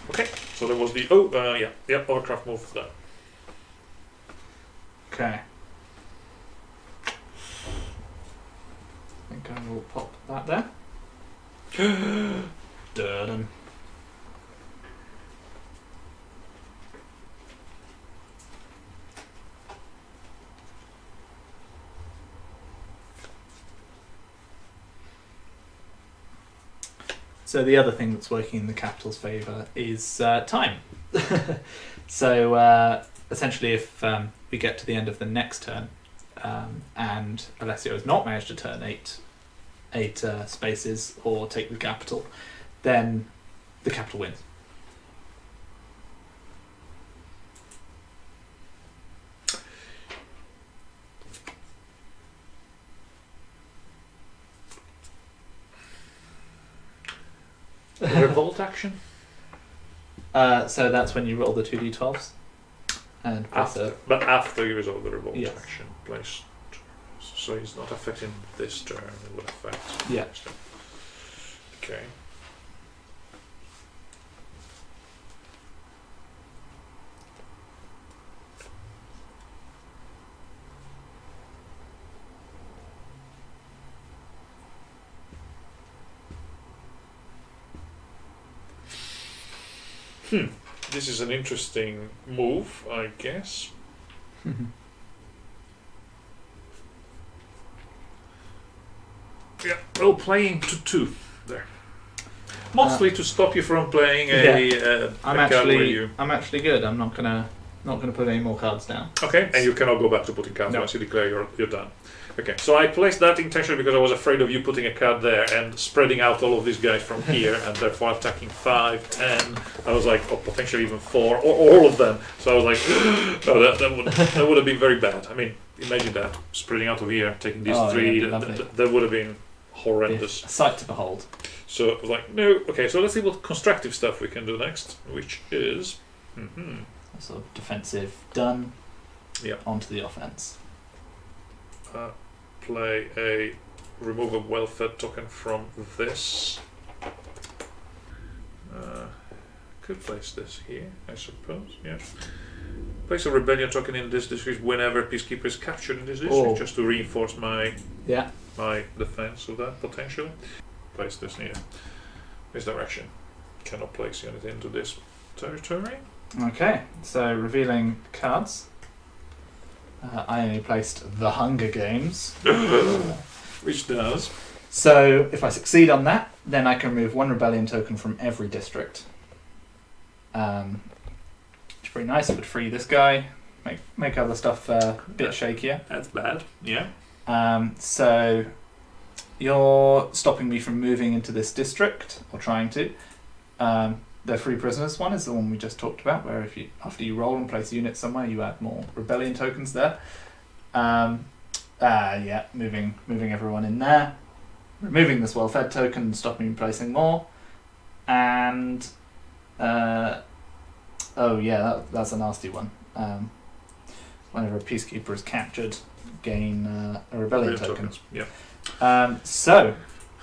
Okay, so there was the hovercraft move there.
Okay. I think I will pop that there. Dun. So the other thing that's working in the capital's favour is time. So essentially, if we get to the end of the next turn and Alessio has not managed to turn eight spaces or take the capital, then the capital wins.
Revolt action?
So that's when you roll the 2d12s. and place
But after you resolve the revolt
Yes.
action, place. So he's not affecting this turn. It would affect.
Yeah.
next turn. Okay. This is an interesting move, I guess. Yeah, well, playing to 2 there. Mostly to stop you from playing a
I'm
card where you...
actually good. I'm not gonna put any more cards down.
Okay, and you cannot go back to putting cards
No.
once you declare you're done. Okay, so I placed that intentionally because I was afraid of you putting a card there and spreading out all of these guys from here and therefore attacking 5, 10. I was like, or potentially even 4, or all of them. So I was like, oh, that would have been very bad. I mean, imagine that, spreading out of here, taking these 3,
Yeah, lovely.
that would have been horrendous.
A sight to behold.
So I was like, no, okay, so let's see what constructive stuff we can do next, which is...
Sort of defensive done.
Yeah.
Onto the offense.
Play a remove a well-fed token from this. Could place this here, I suppose. Yeah. Place a rebellion token in this district whenever peacekeeper is captured in this district, just to reinforce my defense of that potentially. Place this here. This direction. Cannot place unit into this territory.
Okay, so revealing cards. I only placed the Hunger Games.
Which does.
So if I succeed on that, then I can remove 1 rebellion token from every district. Which is pretty nice. It would free this guy, make other stuff a bit shakier.
That's bad. Yeah.
So you're stopping me from moving into this district, or trying to. The free prisoners one is the one we just talked about, where if you after you roll and place a unit somewhere, you add more rebellion tokens there. Moving everyone in there, removing this well-fed token and stopping me placing more, and that's a nasty one. Whenever a peacekeeper is captured, gain a rebellion token.
Yeah.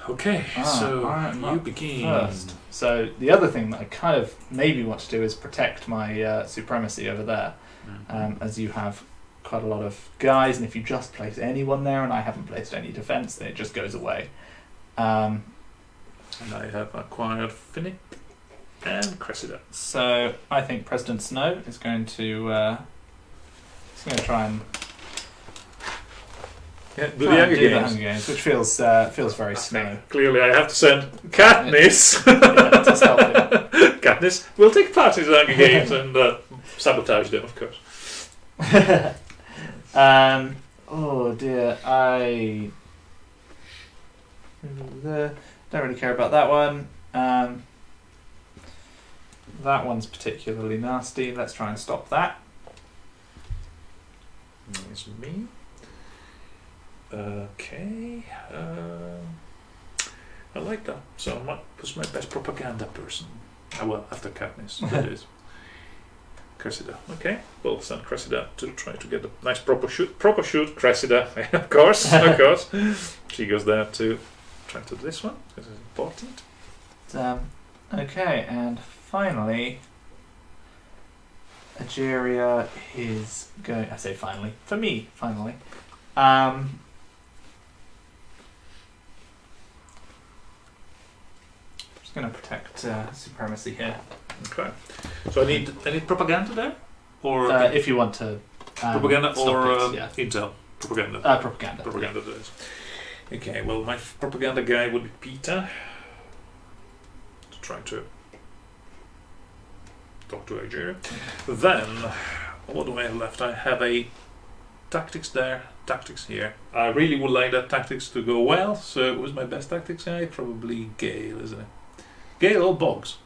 Okay, so you begin
first. So the other thing that I kind of maybe want to do is protect my supremacy over there, as you have quite a lot of guys, and if you just place anyone there and I haven't placed any defense, then it just goes away.
And I have acquired Finnick and Cressida.
So I think President Snow is going to try and
do the Hunger
the
Games.
Hunger Games, which feels very Snow.
Clearly, I have to send Katniss.
To stop him.
Katniss will take part in the Hunger Games and sabotage them, of course.
Oh dear, I don't really care about that one. That one's particularly nasty. Let's try and stop that.
It's me. Okay. I like that. So I might put my best propaganda person. Well, after Katniss, that is. Cressida. Okay. We'll send Cressida to try to get a nice proper shoot. Proper shoot, Cressida. Of course. She goes there to try to do this one. This is important.
Okay, and finally, Algeria is going. I say finally. For me, finally. Just going to protect supremacy here.
Okay. So I need propaganda there, or
If you want to.
propaganda
stop
or
it, yeah.
intel. Propaganda.
Propaganda.
Propaganda that is. Okay. Well, my propaganda guy would be Peter. To try to talk to Algeria. Then, what do I have left? I have a tactics there, tactics here. I really would like that tactics to go well, so who's my best tactics guy? Probably Gale, isn't it? Gale or Boggs?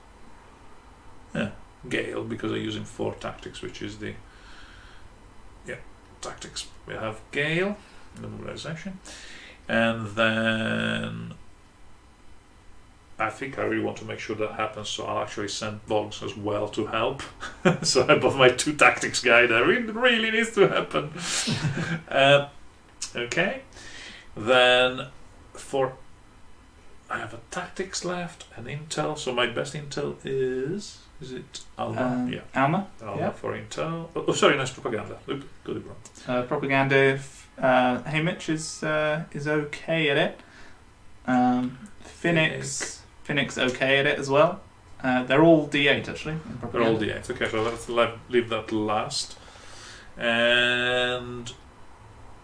Yeah, Gale, because I'm using 4 tactics, which is the tactics. We have Gale, the mobilization, and then I think I really want to make sure that happens, so I'll actually send Vogs as well to help. So I bought my 2 tactics guy that really needs to happen. Okay. Then I have a tactics left and intel, so my best intel is it Alma? Yeah.
Alma.
Alma for intel. Oh, sorry, nice propaganda. Oop, got it wrong.
Propaganda. Haymitch is okay at it. Phoenix okay at it as well. They're all D8 actually.
They're all D8. Okay, so let's leave that last. And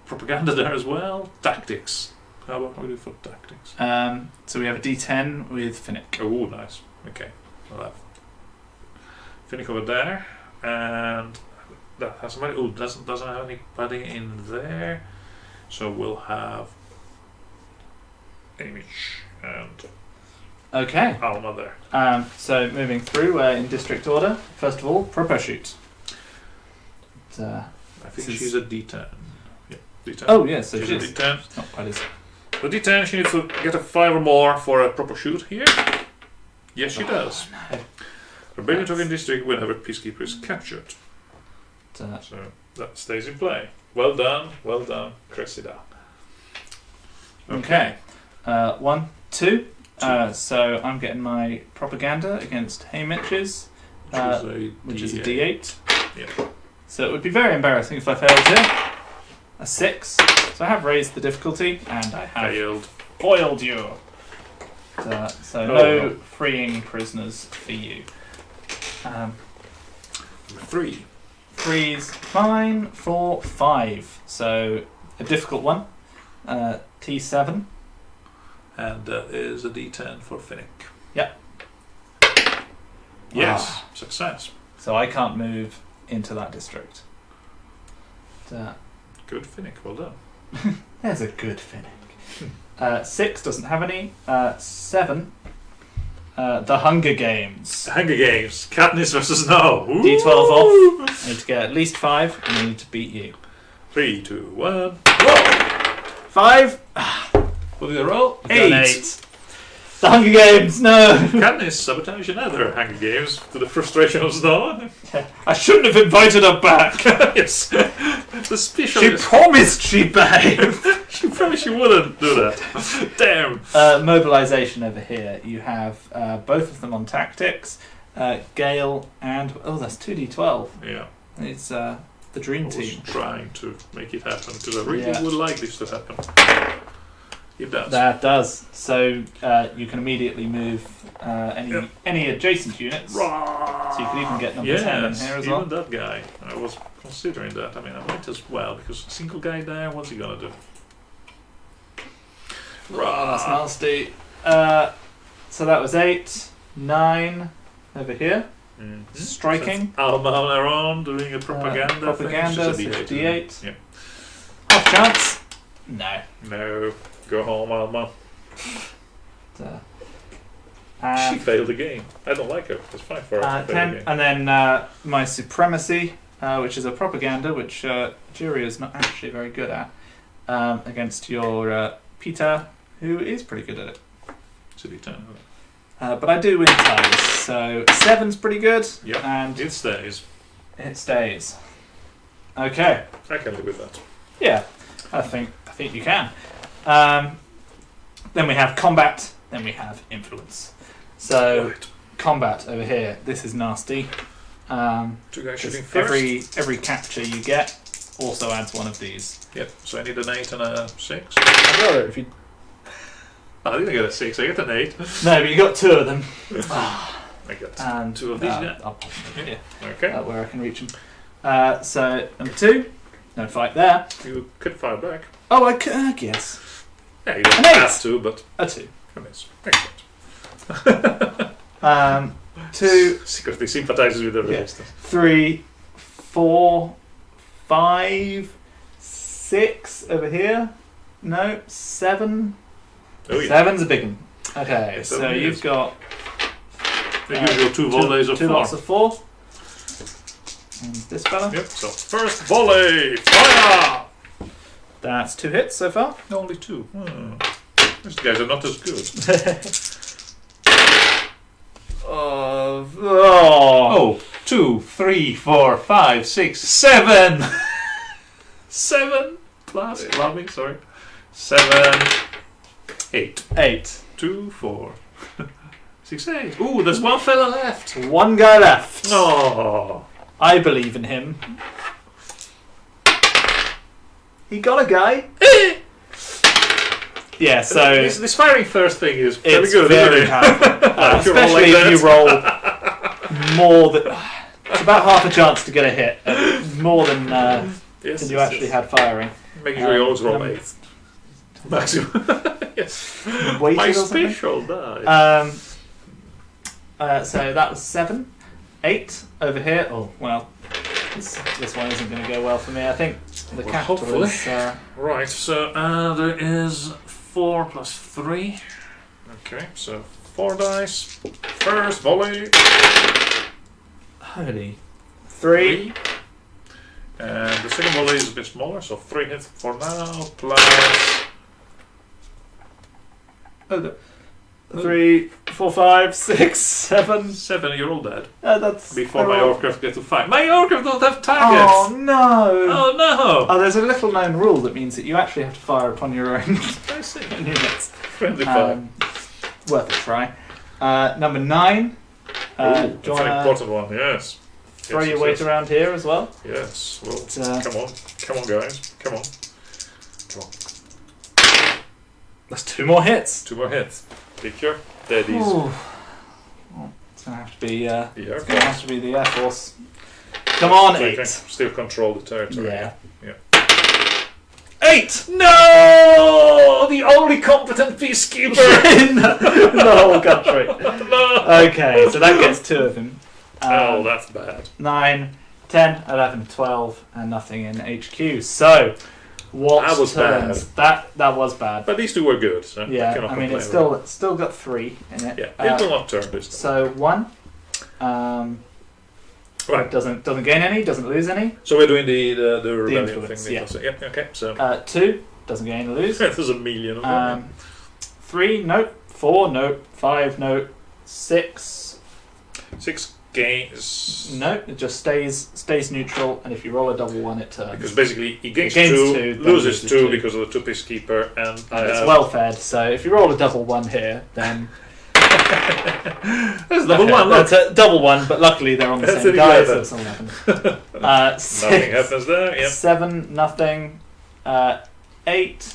propaganda there as well. Tactics. How about we do for tactics?
So we have a D10 with Finnick.
Oh, nice. Okay, I'll have Finnick over there, and that has somebody. Oh, doesn't have anybody in there. So we'll have Amish and
Okay.
Alma there.
So moving through in district order. First of all, proper shoot.
I think she's a D10. Yeah, D10.
Oh yes, so
she's
she's
a D10.
not quite as.
The D10, she needs to get a 5 or more for a proper shoot here. Yes, she does.
No.
Rebellion token district whenever peacekeeper is captured. So that stays in play. Well done, Cressida.
Okay. 1, 2. So I'm getting my propaganda against Haymitch's, which is a D8.
Yeah.
So it would be very embarrassing if I failed here. A 6. So I have raised the difficulty, and I have foiled you. No freeing prisoners for you.
3.
3's fine for 5. So a difficult one. T7.
And that is a D10 for Finnick.
Yep.
Yes, success.
So I can't move into that district.
Good Finnick, well done.
There's a good Finnick. 6 doesn't have any. 7. The Hunger Games.
Hunger Games. Katniss versus No. Ooh.
D12 off. I need to get at least 5, and I need to beat you.
3, 2, 1. Roll!
5.
What did I roll?
8. The Hunger Games, no!
Katniss sabotage another Hunger Games to the frustration of Snow.
I shouldn't have invited her back.
Yes. The special.
She promised she'd behave.
She promised she wouldn't do that. Damn.
Mobilization over here. You have both of them on tactics. Gale and... Oh, that's 2d12.
Yeah.
It's the dream
I was
team.
trying to make it happen because I really
Yeah.
would like this to happen. It does.
That does. So you can immediately move any adjacent units. So you can even get number 10 in here as well.
Even that guy. I was considering that. I mean, I might as well because a single guy there, what's he gonna do?
That's nasty. So that was 8, 9 over here.
Mm-hmm.
Striking.
Alma on her own doing a propaganda.
Propaganda,
thing.
so
It's just a D8.
D8.
Yeah.
Half chance. No.
No. Go home, Alma.
And
She failed the game. I don't like her. It's fine for her to fail
10,
the game.
and then my supremacy, which is a propaganda, which Jury is not actually very good at, against your Peter, who is pretty good at it.
It's a D10.
But I do win ties, so 7's pretty good,
Yeah.
and
It stays.
it stays. Okay,
I can live with that.
yeah, I think you can. Then we have combat, then we have influence. So
Right.
combat over here, this is nasty.
2 guys shooting
Because
first.
every capture you get also adds one of these.
Yep. So I need an 8 and a 6.
If you...
I didn't get a 6. I get an 8.
No, but you got 2 of them.
I got
And
2 of these. Yeah.
I'll pop them here,
Okay.
where I can reach them. So number 2, no fight there.
You could fire back.
Oh, I guess
Yeah, you don't
An 8.
have to, but
a 2.
Excellent.
2,
Secretly sympathizes with the
Yeah.
resistance.
3, 4, 5, 6 over here. No, 7.
Oh yeah.
7's a big one. Okay,
Yeah,
so
7
you've
is.
got
The usual 2 volleys of
2
4.
lots of 4. And this fella.
Yep. So first volley, fire.
That's 2 hits so far.
Only 2. These guys are not as good. 3, 4, 5, 6, 7. 7 plus, loving, sorry. 7, 8.
8.
2, 4, 6, 8. Ooh, there's one fella left.
One guy left.
Oh.
I believe in him. He got a guy. Yeah, so
This firing first thing is pretty
it's
good,
very
isn't it?
powerful.
If you roll
Especially
like
if you
that.
roll more than... It's about half a chance to get a hit. More than
Yes,
you actually had firing.
Making sure you always roll
Um,
8. Maximum. Yes.
Weighted
My
or something?
special die.
So that was 7. 8 over here. Oh, well, this one isn't going to go well for me. I think the
Well,
capital
hopefully.
is...
Right, so there is 4 plus 3. Okay, so 4 dice. First volley.
Holy. 3.
And the second volley is a bit smaller, so 3 hits for now, plus...
3, 4, 5, 6, 7.
7, you're all dead.
That's...
Before my Orcraft get to 5. My Orcraft don't have targets!
Oh, no!
Oh no!
Oh, there's a little known rule that means that you actually have to fire upon your own
I see.
units.
Friendly fire.
Worth a try. Number 9.
Ooh,
Do
that's
you
an
want
important one, yes.
throw
Yes,
your
yes,
weight
yes.
around here as well?
Yes, well,
But,
come on guys, come on. Come on.
That's 2 more hits.
2 more hits. Pick your daddies.
Ooh. Well, it's gonna have to be.
Yeah,
It's gonna have to be the Air Force. Come on,
so you
8.
can still control the territory.
Yeah.
Yeah.
8.
No! The only competent peacekeeper!
in the whole country.
No!
Okay, so that gets 2 of them.
Oh, that's bad.
9, 10, 11, 12, and nothing in HQ. So, what
That was
turns? That was bad.
But these 2 were good, so
Yeah,
cannot
I mean
complain.
it's still got 3 in it.
Yeah, it will not turn this time.
So 1.
Right.
Doesn't gain any. Doesn't lose any.
So we're doing the rebellion
influence,
thing.
yeah.
Yeah, okay, so
2 doesn't gain or lose.
there's a million of them.
3, nope. 4, nope. 5, nope. 6,
6 gains.
nope. It just stays neutral, and if you roll a double 1, it turns.
Because basically he gains,
It gains
2,
2, then
loses
loses
2
2.
because of the 2 peacekeeper, and I
It's
have...
well fed, so if you roll a double 1 here, then
There's double
okay,
1, look.
that's a double 1, but luckily they're on the
That's
same
an
die,
11.
so it's 11.
Nothing happens there, yeah.
7, nothing. 8,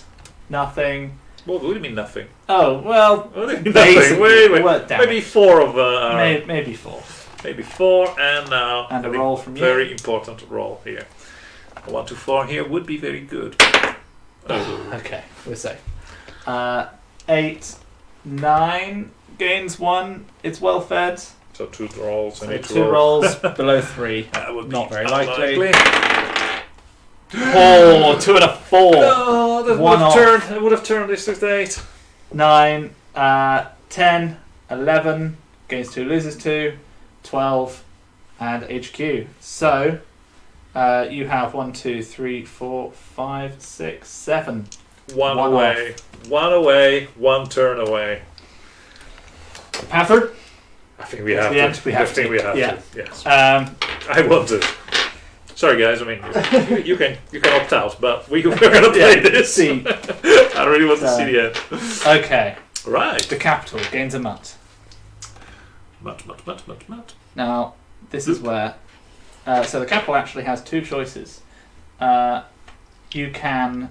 nothing.
What do you mean nothing?
Oh, well,
What do you mean
basically,
nothing? Wait.
well, damn
Maybe
it.
4 of our...
Maybe 4.
Maybe 4, and now...
And a
the
roll from you.
Very important roll here. A 1 to 4 here would be very good. Oh.
Okay, we're safe. 8, 9, gains 1, it's well fed.
So 2 rolls and
So
each
2 rolls below 3.
That would
Not
be
very likely.
unlikely.
Oh, 2 and a 4.
No, that
One off.
would have turned this to 8.
9, 10, 11, gains 2, loses 2, 12, and HQ. So, you have 1, 2, 3, 4, 5, 6, 7.
One
One
away. 1 away, 1 turn away.
Pafford?
I think we
At
have
the end,
to.
we have
I think
to.
we have
Yeah.
to. Yes.
I
I want to. Sorry guys, I mean you can opt out, but we're gonna play this.
See.
I really want to
So-
see the end.
Okay,
Right.
the capital gains a mutt.
Mutt.
Now, this is where... so the capital actually has 2 choices. You can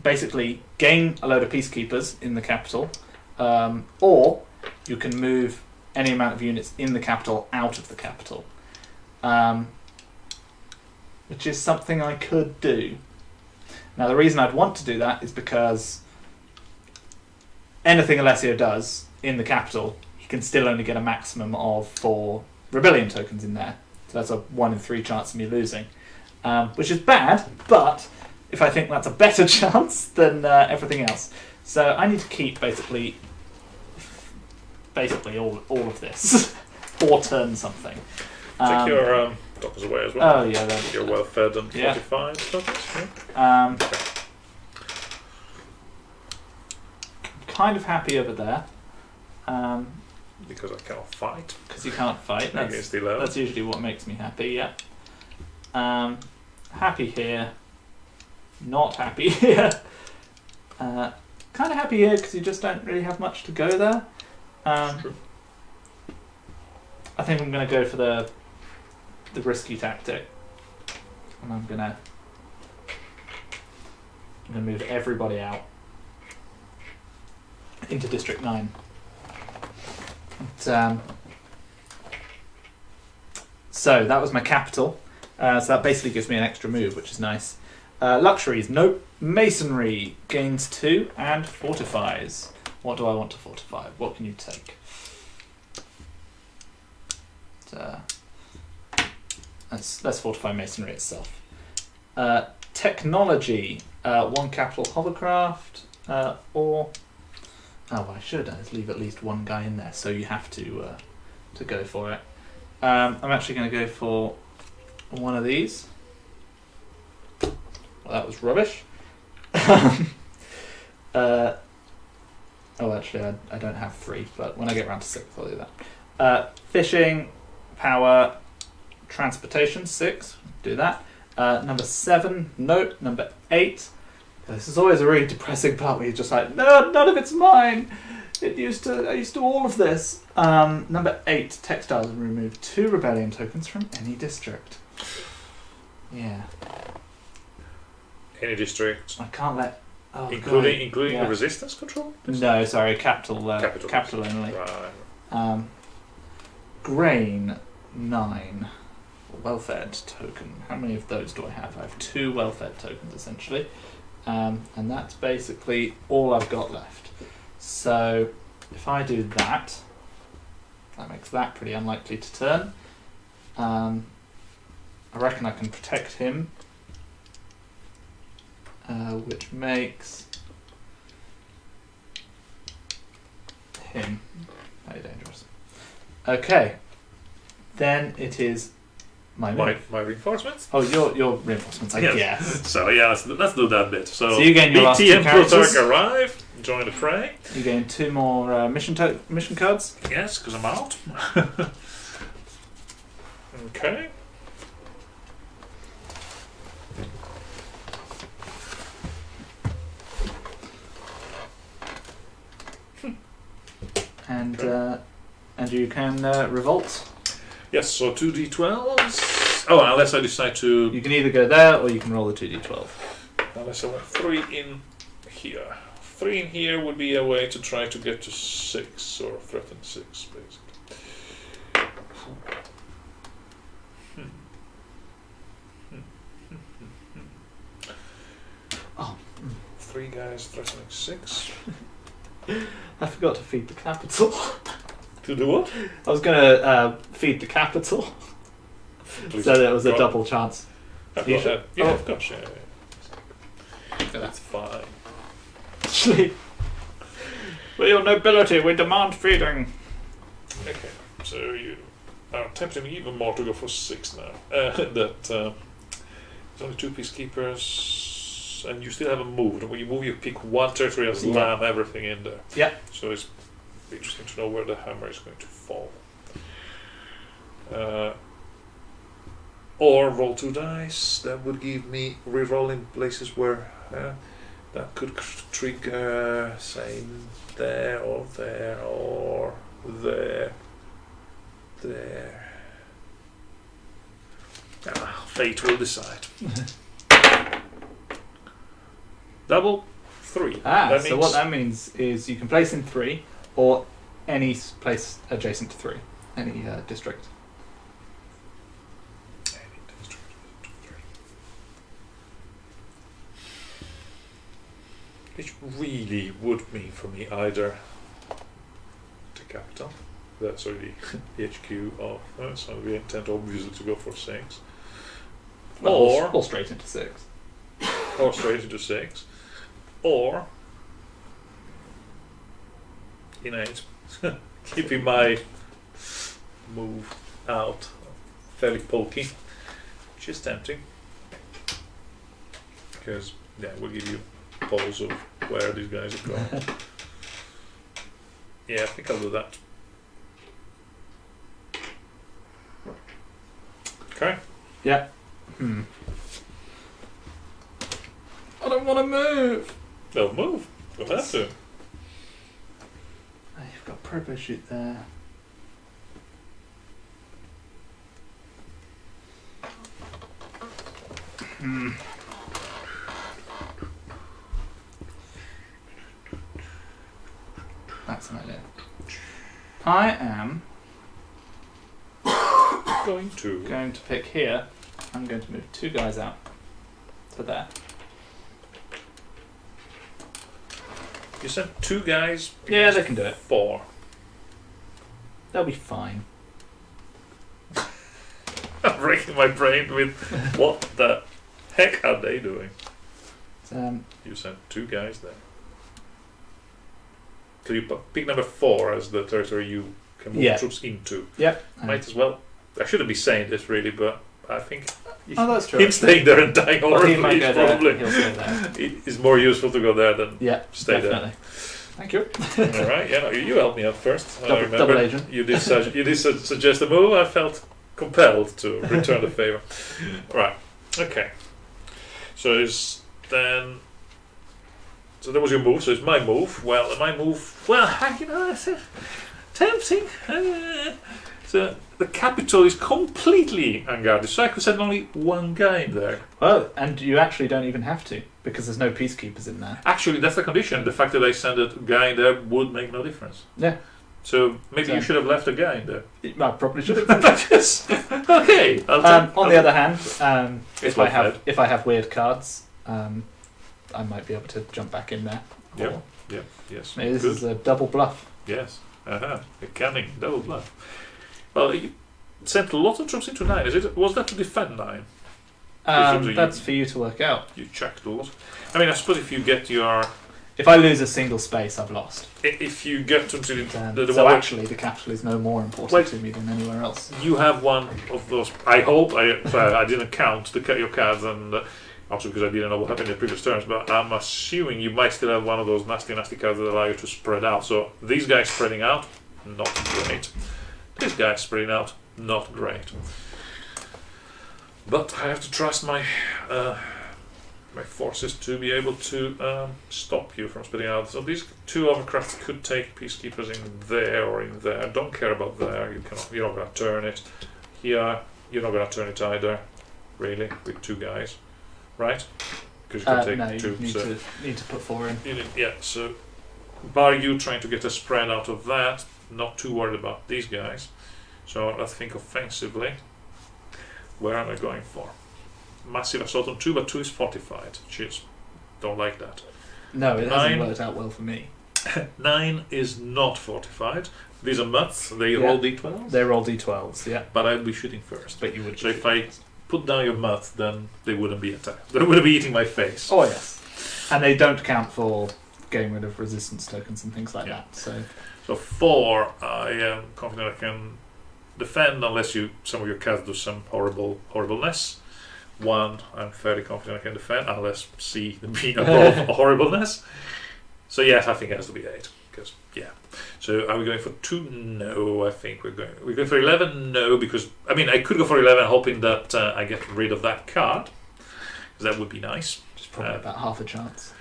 basically gain a load of peacekeepers in the capital, or you can move any amount of units in the capital out of the capital, which is something I could do. Now, the reason I'd want to do that is because anything Alessio does in the capital, he can still only get a maximum of 4 rebellion tokens in there. So that's a 1 in 3 chance of me losing, which is bad, but if I think that's a better chance than everything else. So I need to keep basically all of this, or turn something.
Take your tokens away as well.
Oh yeah, there we
You're
go.
well fed and
Yeah.
fortified tokens. Yeah.
Kind of happy over there.
because I cannot fight
Because you can't fight.
against 11.
That's usually what makes me happy, yeah. Happy here. Not happy here. Kind of happy here because you just don't really have much to go there.
True.
I think I'm going to go for the risky tactic. And I'm going to move everybody out into District 9. So that was my capital. So that basically gives me an extra move, which is nice. Luxuries, nope. Masonry gains 2 and fortifies. What do I want to fortify? What can you take? Let's fortify masonry itself. Technology, 1 capital hovercraft, or I should leave at least one guy in there, so you have to go for it. I'm actually going to go for one of these. Well, that was rubbish. Actually, I don't have 3, but when I get around to 6, I'll do that. Fishing, power, transportation, 6, do that. Number 7, note. Number 8, this is always a really depressing part where you're just like, no, none of it's mine. I used to do all of this. Number 8, textiles, remove 2 rebellion tokens from any district. Yeah.
Any district,
I can't let...
including
yeah.
the resistance control?
No, sorry, capital only.
Right.
Grain, 9. Well-fed token. How many of those do I have? I have 2 well-fed tokens, essentially. And that's basically all I've got left. So, if I do that, that makes that pretty unlikely to turn. I reckon I can protect him. Which makes him very dangerous. Okay, then it is my
reinforcements.
Oh, your reinforcements, I guess.
So yeah, let's do that bit. So
you gain your last
BT
2
and
characters.
Plutarch arrive, join the fray.
You gain 2 more mission cards.
Yes, because I'm out. Okay.
And you can revolt.
Yes, so 2d12s. Oh, unless I decide to...
You can either go there or you can roll the 2d12.
Unless I want 3 in here. 3 in here would be a way to try to get to 6, or threaten 6, basically.
Oh.
3 guys threatening 6.
I forgot to feed the capital.
To do what?
I was going to feed the capital.
Please.
So there was a double chance.
Yeah, of course. Yeah. That's fine.
Actually, for your nobility, we demand feeding.
Okay, so you are tempting me even more to go for 6 now. There's only 2 peacekeepers, and you still haven't moved. When you move, you pick 1 territory and slam everything in there.
Yeah.
So it's interesting to know where the hammer is going to fall. Or roll 2 dice. That would give me re-rolling places where that could trigger, say, there or there or there. Fate will decide. Double 3.
So what that means is you can place in 3 or any place adjacent to 3, any district.
Which really would mean for me either the capital, that's already the HQ of, so we intend obviously to go for 6.
Or straight into 6.
Or straight into 6. Or in 8. Keeping my move out fairly pokey, which is tempting. Because we'll give you polls of where these guys are going. Yeah, I think I'll do that. Okay.
Yeah. I don't want to move.
They'll move. You'll have to.
Oh, you've got purple shoot there. That's an idea. I am
Going to.
going to pick here. I'm going to move 2 guys out to there.
You sent 2 guys.
Yeah, they can do it.
4.
They'll be fine.
I'm breaking my brain with what the heck are they doing? You sent 2 guys there. So you pick number 4 as the territory you can move troops into.
Yep.
Might as well. I shouldn't be saying this really, but I think
that's true.
him staying there and dying horribly
he might go
is
there.
probably
He'll stay there.
it is more useful to go there than stay
definitely. Thank you.
there. All right, yeah, no, you helped me out first. I remember
Double agent.
You did suggest a move. I felt compelled to return the favor. Right. Okay. So is then. So that was your move. So it's my move. Well, my move. Well, it's tempting. So the capital is completely unguarded. So I could send only 1 guy in there.
Oh, and you actually don't even have to because there's no peacekeepers in there.
Actually, that's the condition. The fact that I send a guy in there would make no difference.
Yeah.
So maybe you should have left a guy in there.
I probably should have.
Yes. Okay.
On the other hand, if
well
I have weird cards, I might be able to jump back in there.
Yep. Yep. Yes.
Maybe this
Good.
is a double bluff.
Yes. A cunning double bluff. Well, you sent a lot of troops into 9. Was that to defend 9?
That's for you to work out.
You checked a lot. I mean, I suppose if you get your.
If I lose a single space, I've lost.
If you get to the
so
one
actually, the capital is no more important
Wait.
to me than anywhere else.
you have one of those. I hope. I didn't count your cards, and also because I didn't know what happened in the previous turns. But I'm assuming you might still have one of those nasty cards that allow you to spread out. So these guys spreading out, not great. This guy's spreading out, not great. But I have to trust my my forces to be able to stop you from spreading out. So these 2 overcrafts could take peacekeepers in there or in there. Don't care about there. You're not going to turn it. Here, you're not going to turn it either. Really, with 2 guys, right? Because you can take
no,
2.
you need to put 4 in.
So bar you trying to get a spread out of that. Not too worried about these guys. So let's think offensively. Where am I going for? Massive assault on 2, but 2 is fortified. Cheers. Don't like that.
No, it
9.
hasn't worked out well for me.
9 is not fortified. These are mutts. They roll d12s.
They roll d12s, yeah.
But I'd be shooting first.
But you would.
So if I put down your mutt, then they wouldn't be attacked. They wouldn't be eating my face.
Oh yes. And they don't count for getting rid of resistance tokens and things like that.
So 4, I am confident I can defend unless some of your cards do some horribleness. 1, I'm fairly confident I can defend unless C being above horribleness. So yes, I think it has to be 8. Because So are we going for 2? No, I think we're going for 11. No, because I mean I could go for 11, hoping that I get rid of that card, because that would be nice.
Just probably about half a chance.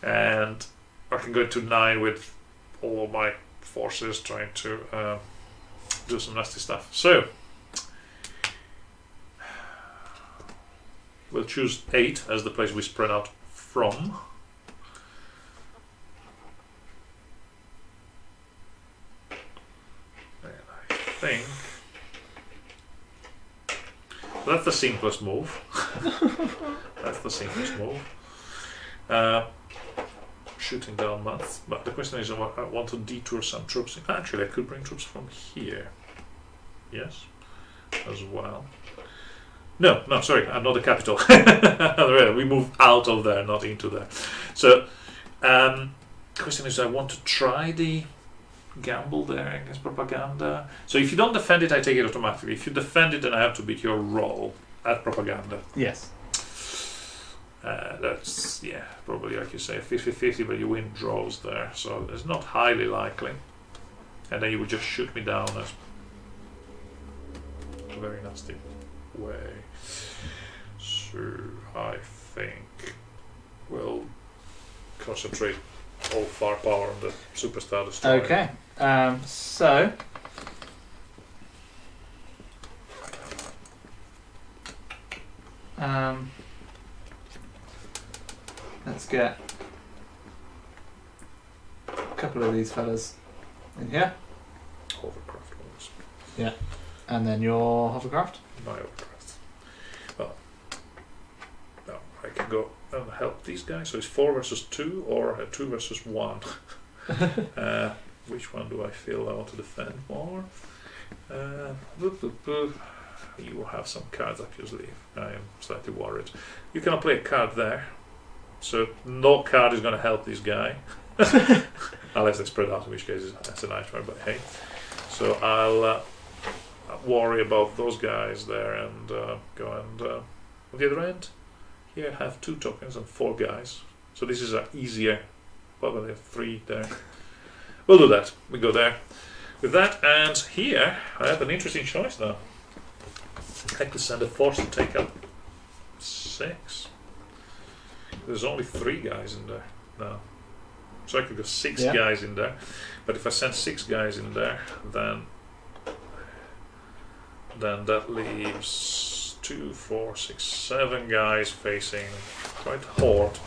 And I can go to 9 with all of my forces trying to do some nasty stuff. So we'll choose 8 as the place we spread out from. And I think that's the simplest move. That's the simplest move. Shooting down months, but the question is, I want to detour some troops. Actually, I could bring troops from here. Yes, as well. No, sorry, I'm not the capital. We move out of there, not into there. So, the question is, I want to try the gamble there against propaganda. So if you don't defend it, I take it automatically. If you defend it, then I have to beat your roll at propaganda.
Yes.
That's, probably like you say, 50-50, but you win draws there, so it's not highly likely. And then you would just shoot me down as very nasty way. So I think we'll concentrate all firepower on the Superstar Destroyer.
Okay. So. Let's get a couple of these fellas in here,
Hovercraft ones.
and then your hovercraft.
My hovercraft. Well, no, I can go and help these guys. So it's 4 versus 2 or 2 versus 1. Which one do I feel I want to defend more? You have some cards up your sleeve. I am slightly worried. You cannot play a card there. So no card is going to help this guy. Unless they spread out, in which case that's a nightmare, but hey. So I'll worry about those guys there and go and on the other end, here I have 2 tokens and 4 guys. So this is easier. Probably 3 there. We'll do that. We go there. With that, and here I have an interesting choice now. I could send a force to take up 6. There's only 3 guys in there now. So I could go 6 guys in there. But if I send 6 guys in there, then that leaves 2, 4, 6, 7 guys facing quite a horde.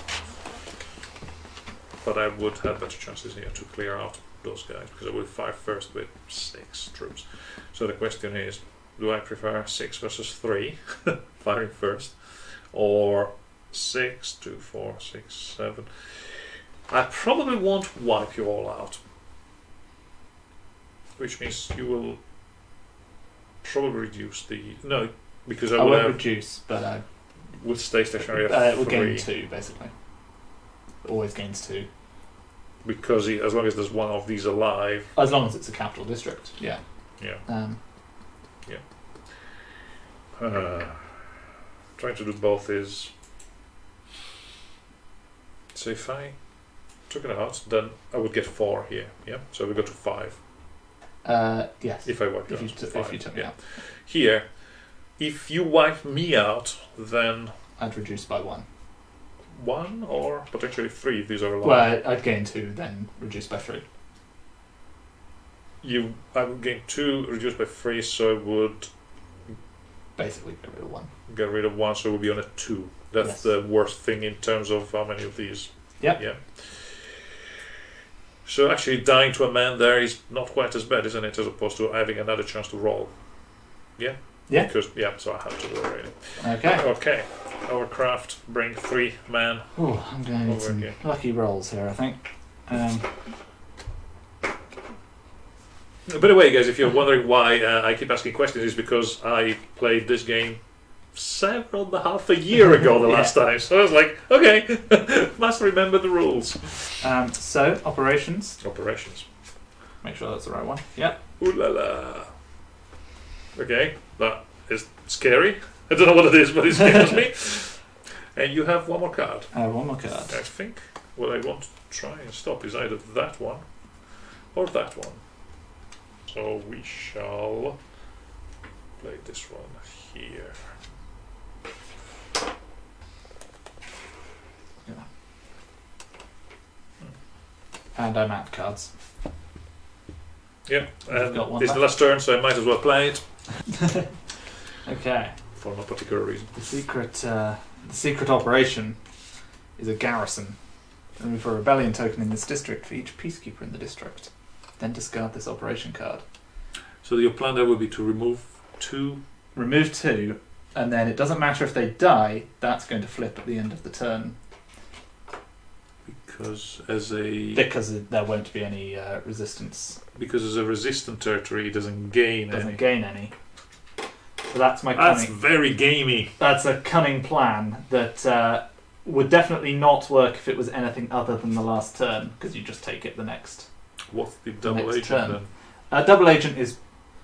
But I would have better chances here to clear out those guys, because I would fire first with 6 troops. So the question is, do I prefer 6 versus 3, firing first, or 6, 2, 4, 6, 7? I probably won't wipe you all out, which means you will probably reduce the... No, because I
I
will
won't
have...
reduce, but I
Will stay stationary at
will
3.
gain 2, basically. Always gains 2.
Because as long as there's one of these alive...
As long as it's a capital district, yeah.
Yeah. Trying to do both is... So if I took it out, then I would get 4 here, yeah? So we go to 5.
Yes.
If I wipe you
If
out.
you,
to
if
5,
you took me out,
Here, if you wipe me out, then
I'd reduce by 1.
1 or potentially 3 if these are alive.
Well, I'd gain 2, then reduce by 3.
I would gain 2, reduced by 3, so it would
Basically, get rid of 1.
get rid of 1, so it would be on a 2. That's
Yes.
the worst thing in terms of how many of these.
Yep.
Yeah. So actually dying to a man there is not quite as bad, isn't it, as opposed to having another chance to roll. Yeah?
Yeah.
Because, so I have to do it already.
Okay.
Okay. Hovercraft, bring 3 man.
Oh, I'm going to need
Over
some
here.
lucky rolls here, I think.
By the way, guys, if you're wondering why I keep asking questions, it's because I played this game 7.5 years ago the last time. So I was like, okay, must remember the rules.
So, operations.
Operations.
Make sure that's the right one. Yep.
Ooh la la. Okay, that is scary. I don't know what it is, but it scares me. And you have 1 more card.
I have 1 more card.
I think what I want to try and stop is either that one or that one. So we shall play this one here.
Yeah. And I'm out of cards.
Yeah, and
got one
this is the
left.
last turn, so I might as well play it
Okay.
for no particular reason.
The secret operation is a garrison. Remove a rebellion token in this district for each peacekeeper in the district. Then discard this operation card.
So your plan there would be to remove 2.
Remove 2, and then it doesn't matter if they die, that's going to flip at the end of the turn.
Because as a
There won't be any resistance.
because as a resistant territory, it doesn't gain
Doesn't
any.
gain any. So that's my
That's
cunning.
very gamey.
That's a cunning plan that would definitely not work if it was anything other than the last turn, because you just take it the next.
What's the double
next
agent
turn.
then?
Double agent is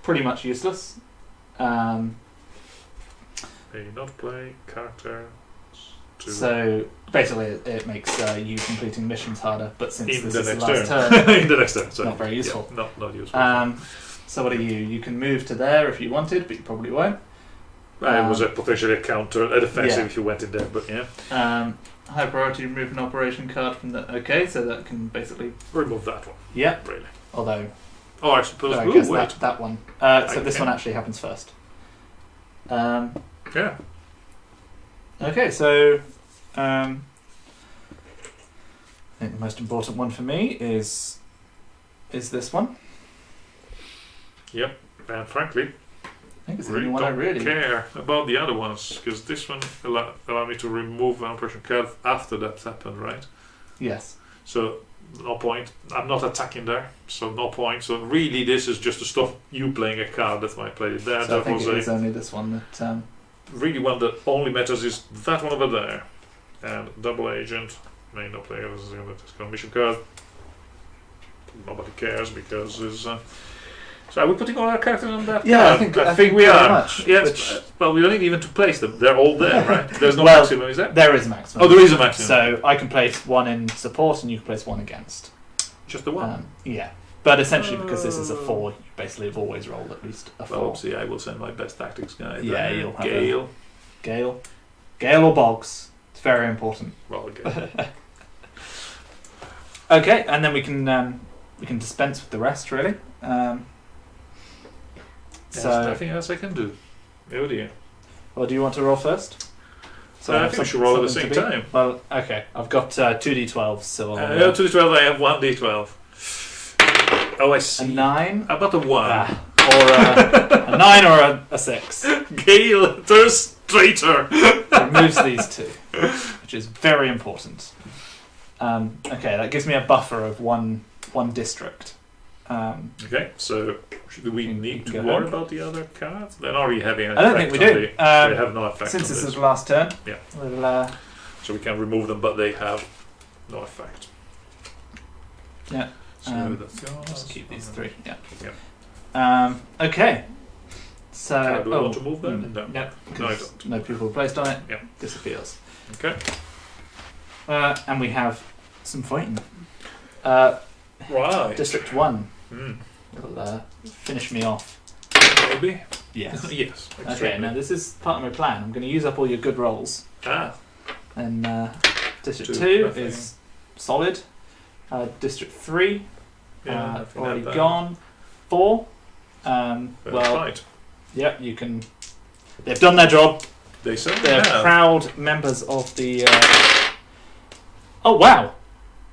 pretty much useless.
May not play character.
So basically, it makes you completing missions harder. But since
In
this
the
is the
next
last
turn.
turn,
In the next turn. Sorry.
not very useful.
Yeah, not useful.
So what are you? You can move to there if you wanted, but you probably won't.
It was potentially a counter, a defensive
Yeah.
if you went in there, but yeah.
High priority remove an operation card from the. Okay, so that can basically.
Remove that one,
Yeah.
really.
Although.
Oh, I suppose.
I
Ooh,
guess
wait.
that one. So this
Okay.
one actually happens first.
Yeah.
Okay, so. I think the most important one for me is this one.
Yep. And frankly,
I think it's the
really
only one I
don't
really.
care about the other ones, because this one allow me to remove an operation card after that's happened, right?
Yes.
So no point. I'm not attacking there, so no point. So really, this is just to stop you playing a card that might play it there.
So I
That
think
was
it is only this one that.
really one that only matters is that one over there, and double agent may not play as a mission card. Nobody cares because it's. So are we putting all our characters on that?
Yeah, I
card?
think
I think we
pretty
are.
much,
Yes.
which-
Well, we don't need even to place them. They're all there, right? There's no
Well,
maximum, is there?
There is a maximum.
Oh, there is a maximum.
So I can place one in support and you can place one against.
Just the one.
Yeah. But essentially, because this is a 4, you basically have always rolled at least a 4.
Well, obviously, I will send my best tactics guy.
Yeah,
there.
you'll have
Gale.
Gale or Boggs. It's very important.
Well, Gale.
Okay, and then we can dispense with the rest, really.
There's
So,
nothing else I can do. Oh dear.
well, do you want to roll first?
I think we should roll at the same
something to
time.
be? Well, okay. I've got 2d12s, so I'll,
To the 12, I have 1d12. Oh, I
a
see.
9.
How about a 1?
Or a 9 or a 6.
Gale, there's traitor.
Removes these two, which is very important. Okay, that gives me a buffer of one district.
Okay, so should we
You
need
can
to
go
worry
ahead.
about the other cards? They're already having an
I don't
effect
think we
on
do.
they have no effect
Since
on
this
this.
is the last turn,
Yeah.
we'll,
So we can remove them, but they have no effect.
Yeah.
So that's yours.
just keep these 3. Yeah.
Yeah.
Okay. So.
Do we want to move them? No.
No,
No, I
because
don't.
no people placed on it.
Yeah.
Disappears.
Okay.
And we have some fighting.
Right.
District 1
Mm.
will finish me off.
Maybe.
Yes.
Yes.
Okay,
extremely.
now this is part of my plan. I'm going to use up all your good rolls.
Ah.
And District
2,
2
nothing.
is solid. District 3,
Yeah, nothing
already
happened.
gone. 4, well,
right.
yep, you can. They've done their job.
They certainly
They're
have.
proud members of the. Oh wow!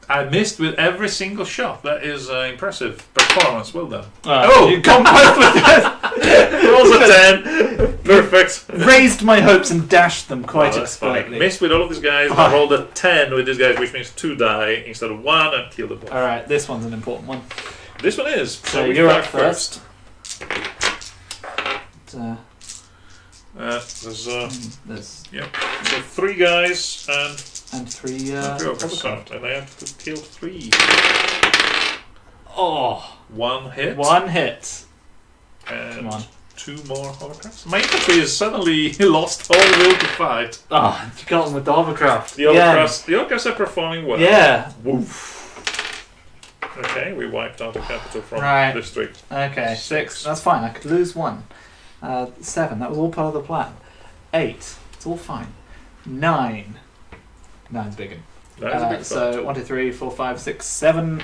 I missed with every single shot. That is impressive performance. Well done.
You come both with it.
Rolls a 10. Perfect.
Raised my hopes and dashed them quite
Oh, that's funny.
explicitly.
Missed with all of these guys.
Ah.
I rolled a 10 with these guys, which means 2 die instead of 1 and kill the boss.
All right, this one's an important one.
This one is.
So
we
you're
fight
up first. There's
So 3 guys and
3
3
overcard.
overcard. And I have to kill 3.
Oh,
1 hit.
1 hit.
And
Come on.
2 more hovercrafts. My infantry has suddenly lost all will to fight.
Oh, you got them with the hovercraft.
The hovercrafts are performing well.
Yeah.
Woof. Okay, we wiped out the capital from
Right.
district.
Okay, 6. That's fine. I could lose 1. 7. That was all part of the plan. 8. It's all fine. 9. 9's big one.
That is a big
So
fight.
1, 2, 3, 4, 5, 6, 7.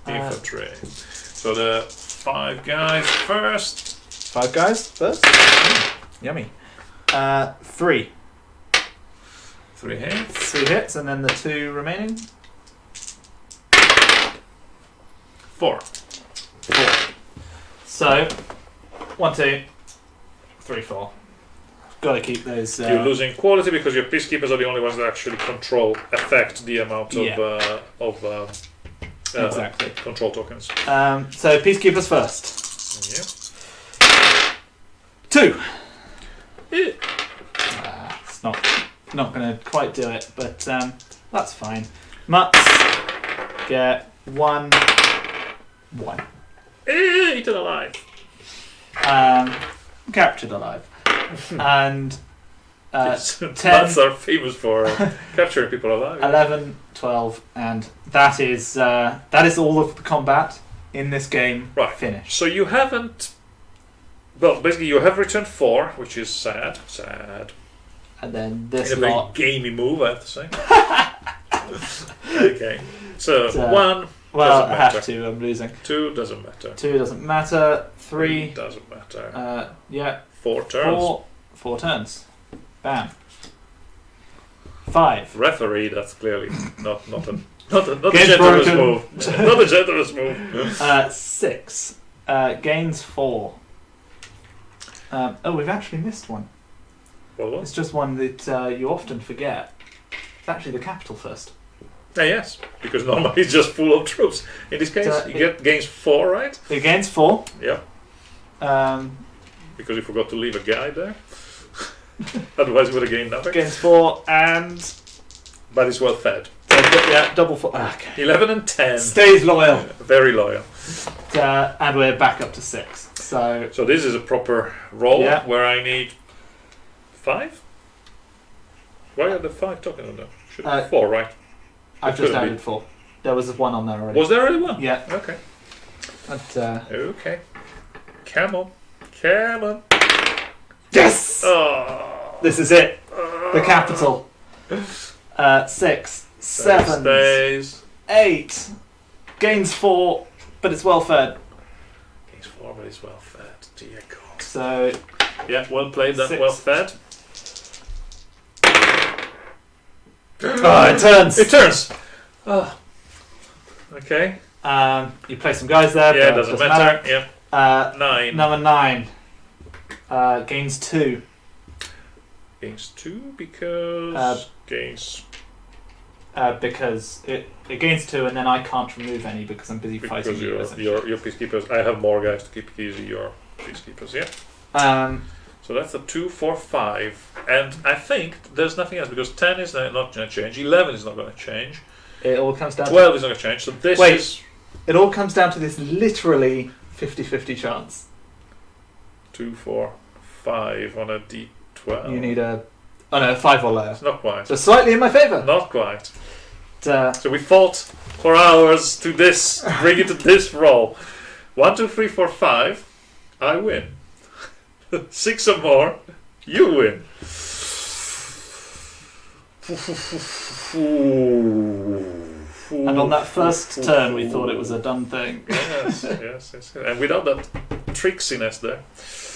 Infantry. So the 5 guys first.
5 guys first. Yummy. 3.
3 hits.
3 hits, and then the 2 remaining.
4.
4. So 1, 2, 3, 4. Got to keep those.
You're losing quality because your peacekeepers are the only ones that actually affect the amount of
exactly.
control tokens.
So peacekeepers first.
Yeah.
2.
Eh.
It's not going to quite do it, but that's fine. Mutts get 1. 1.
Eaten alive.
Captured alive. And
Yes.
10.
Bats are famous for capturing people alive.
11, 12, and that is all of the combat in this game
Right.
finished.
So you haven't Well, basically, you have returned 4, which is sad. Sad.
And then this
In a very
lot.
gamey move, I have to say. Okay. So, 1
Well,
doesn't
I have
matter.
to. I'm losing.
2 doesn't matter.
2 doesn't matter. 3.
Doesn't matter.
Yeah.
4 turns.
4 turns. Bam. 5.
Referee, that's clearly not a
Game's
generous
broken.
move. Not a generous move.
6. Gains 4. We've actually missed one.
What?
It's just one that you often forget. It's actually the capital first.
Yes, because normally it's just full of troops. In this case, you get gains 4, right?
It gains 4.
Yeah,
Um,
because you forgot to leave a guy there. Otherwise, you would have gained nothing.
gains 4 and
But it's well fed.
yeah, double 4. Okay.
11 and 10.
Stays loyal.
Very loyal.
And we're back up to 6. So
So this is a proper roll
Yeah.
where I need 5? Why are the 5 talking about? Should be 4, right?
I've
It
just
could be.
added 4. There was 1 on there already.
Was there already 1?
Yeah.
Okay.
But,
Okay. Come on. Come on.
yes!
Oh.
This is it. The capital. 6. 7.
Stays.
8. Gains 4, but it's well fed.
Gains 4, but it's well fed. Dear God.
So
Yeah, well played. That
6.
well fed.
it turns.
It turns. Oh. Okay.
You play some guys there.
Yeah,
but
doesn't matter. Yep. 9.
Number 9. Gains 2.
Gains 2 because gains.
Because it gains 2 and then I can't remove any because I'm busy
Because
fighting you.
your peacekeepers. I have more guys to keep easy your peacekeepers. Yeah. So that's a 2, 4, 5, and I think there's nothing else because 10 is not going to change. 11 is not going to change.
It all comes down.
12 is not going to change. So this
Wait.
is
It all comes down to this literally 50-50 chance.
2, 4, 5 on a D12.
You need a 5 or lower.
It's not quite.
So slightly in my favour.
Not quite.
So
we fought for hours to bring it to this roll. 1, 2, 3, 4, 5. I win. 6 or more, you win.
and on that first turn, we thought it was a done thing.
Yes. And without that tricksiness there.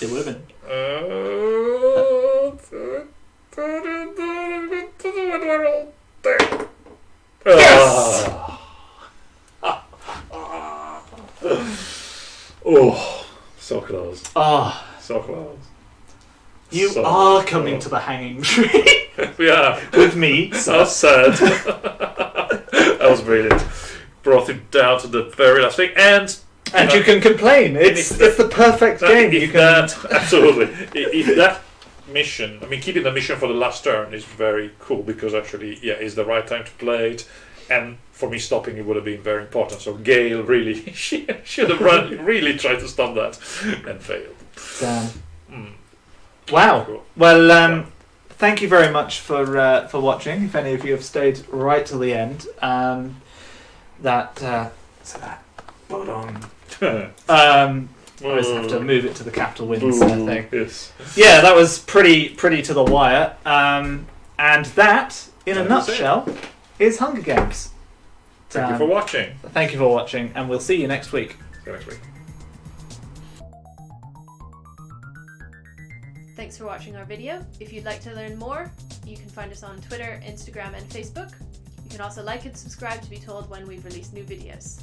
It would have been.
Yes! Oh, so close. So close.
You
So
are coming
close.
to the hanging tree
Yeah.
with me.
So sad. That was brilliant. Brought it down to the very last thing, and
you can complain. It's the perfect game. You can.
Absolutely. If that mission, I mean, keeping the mission for the last turn is very cool because actually, it's the right time to play it, and for me stopping it would have been very important. So Gale really should have really tried to stop that, and failed.
Damn. Wow.
Cool.
Well, thank you very much for watching. If any of you have stayed right till the end, I just have to move it to the capital wins thing.
Yes.
Yeah, that was pretty to the wire. And that, in a nutshell, is Hunger Games.
Thank you for watching.
Thank you for watching, and we'll see you next week.
See you next week.
Thanks for watching our video. If you'd like to learn more, you can find us on Twitter, Instagram and Facebook. You can also like and subscribe to be told when we release new videos.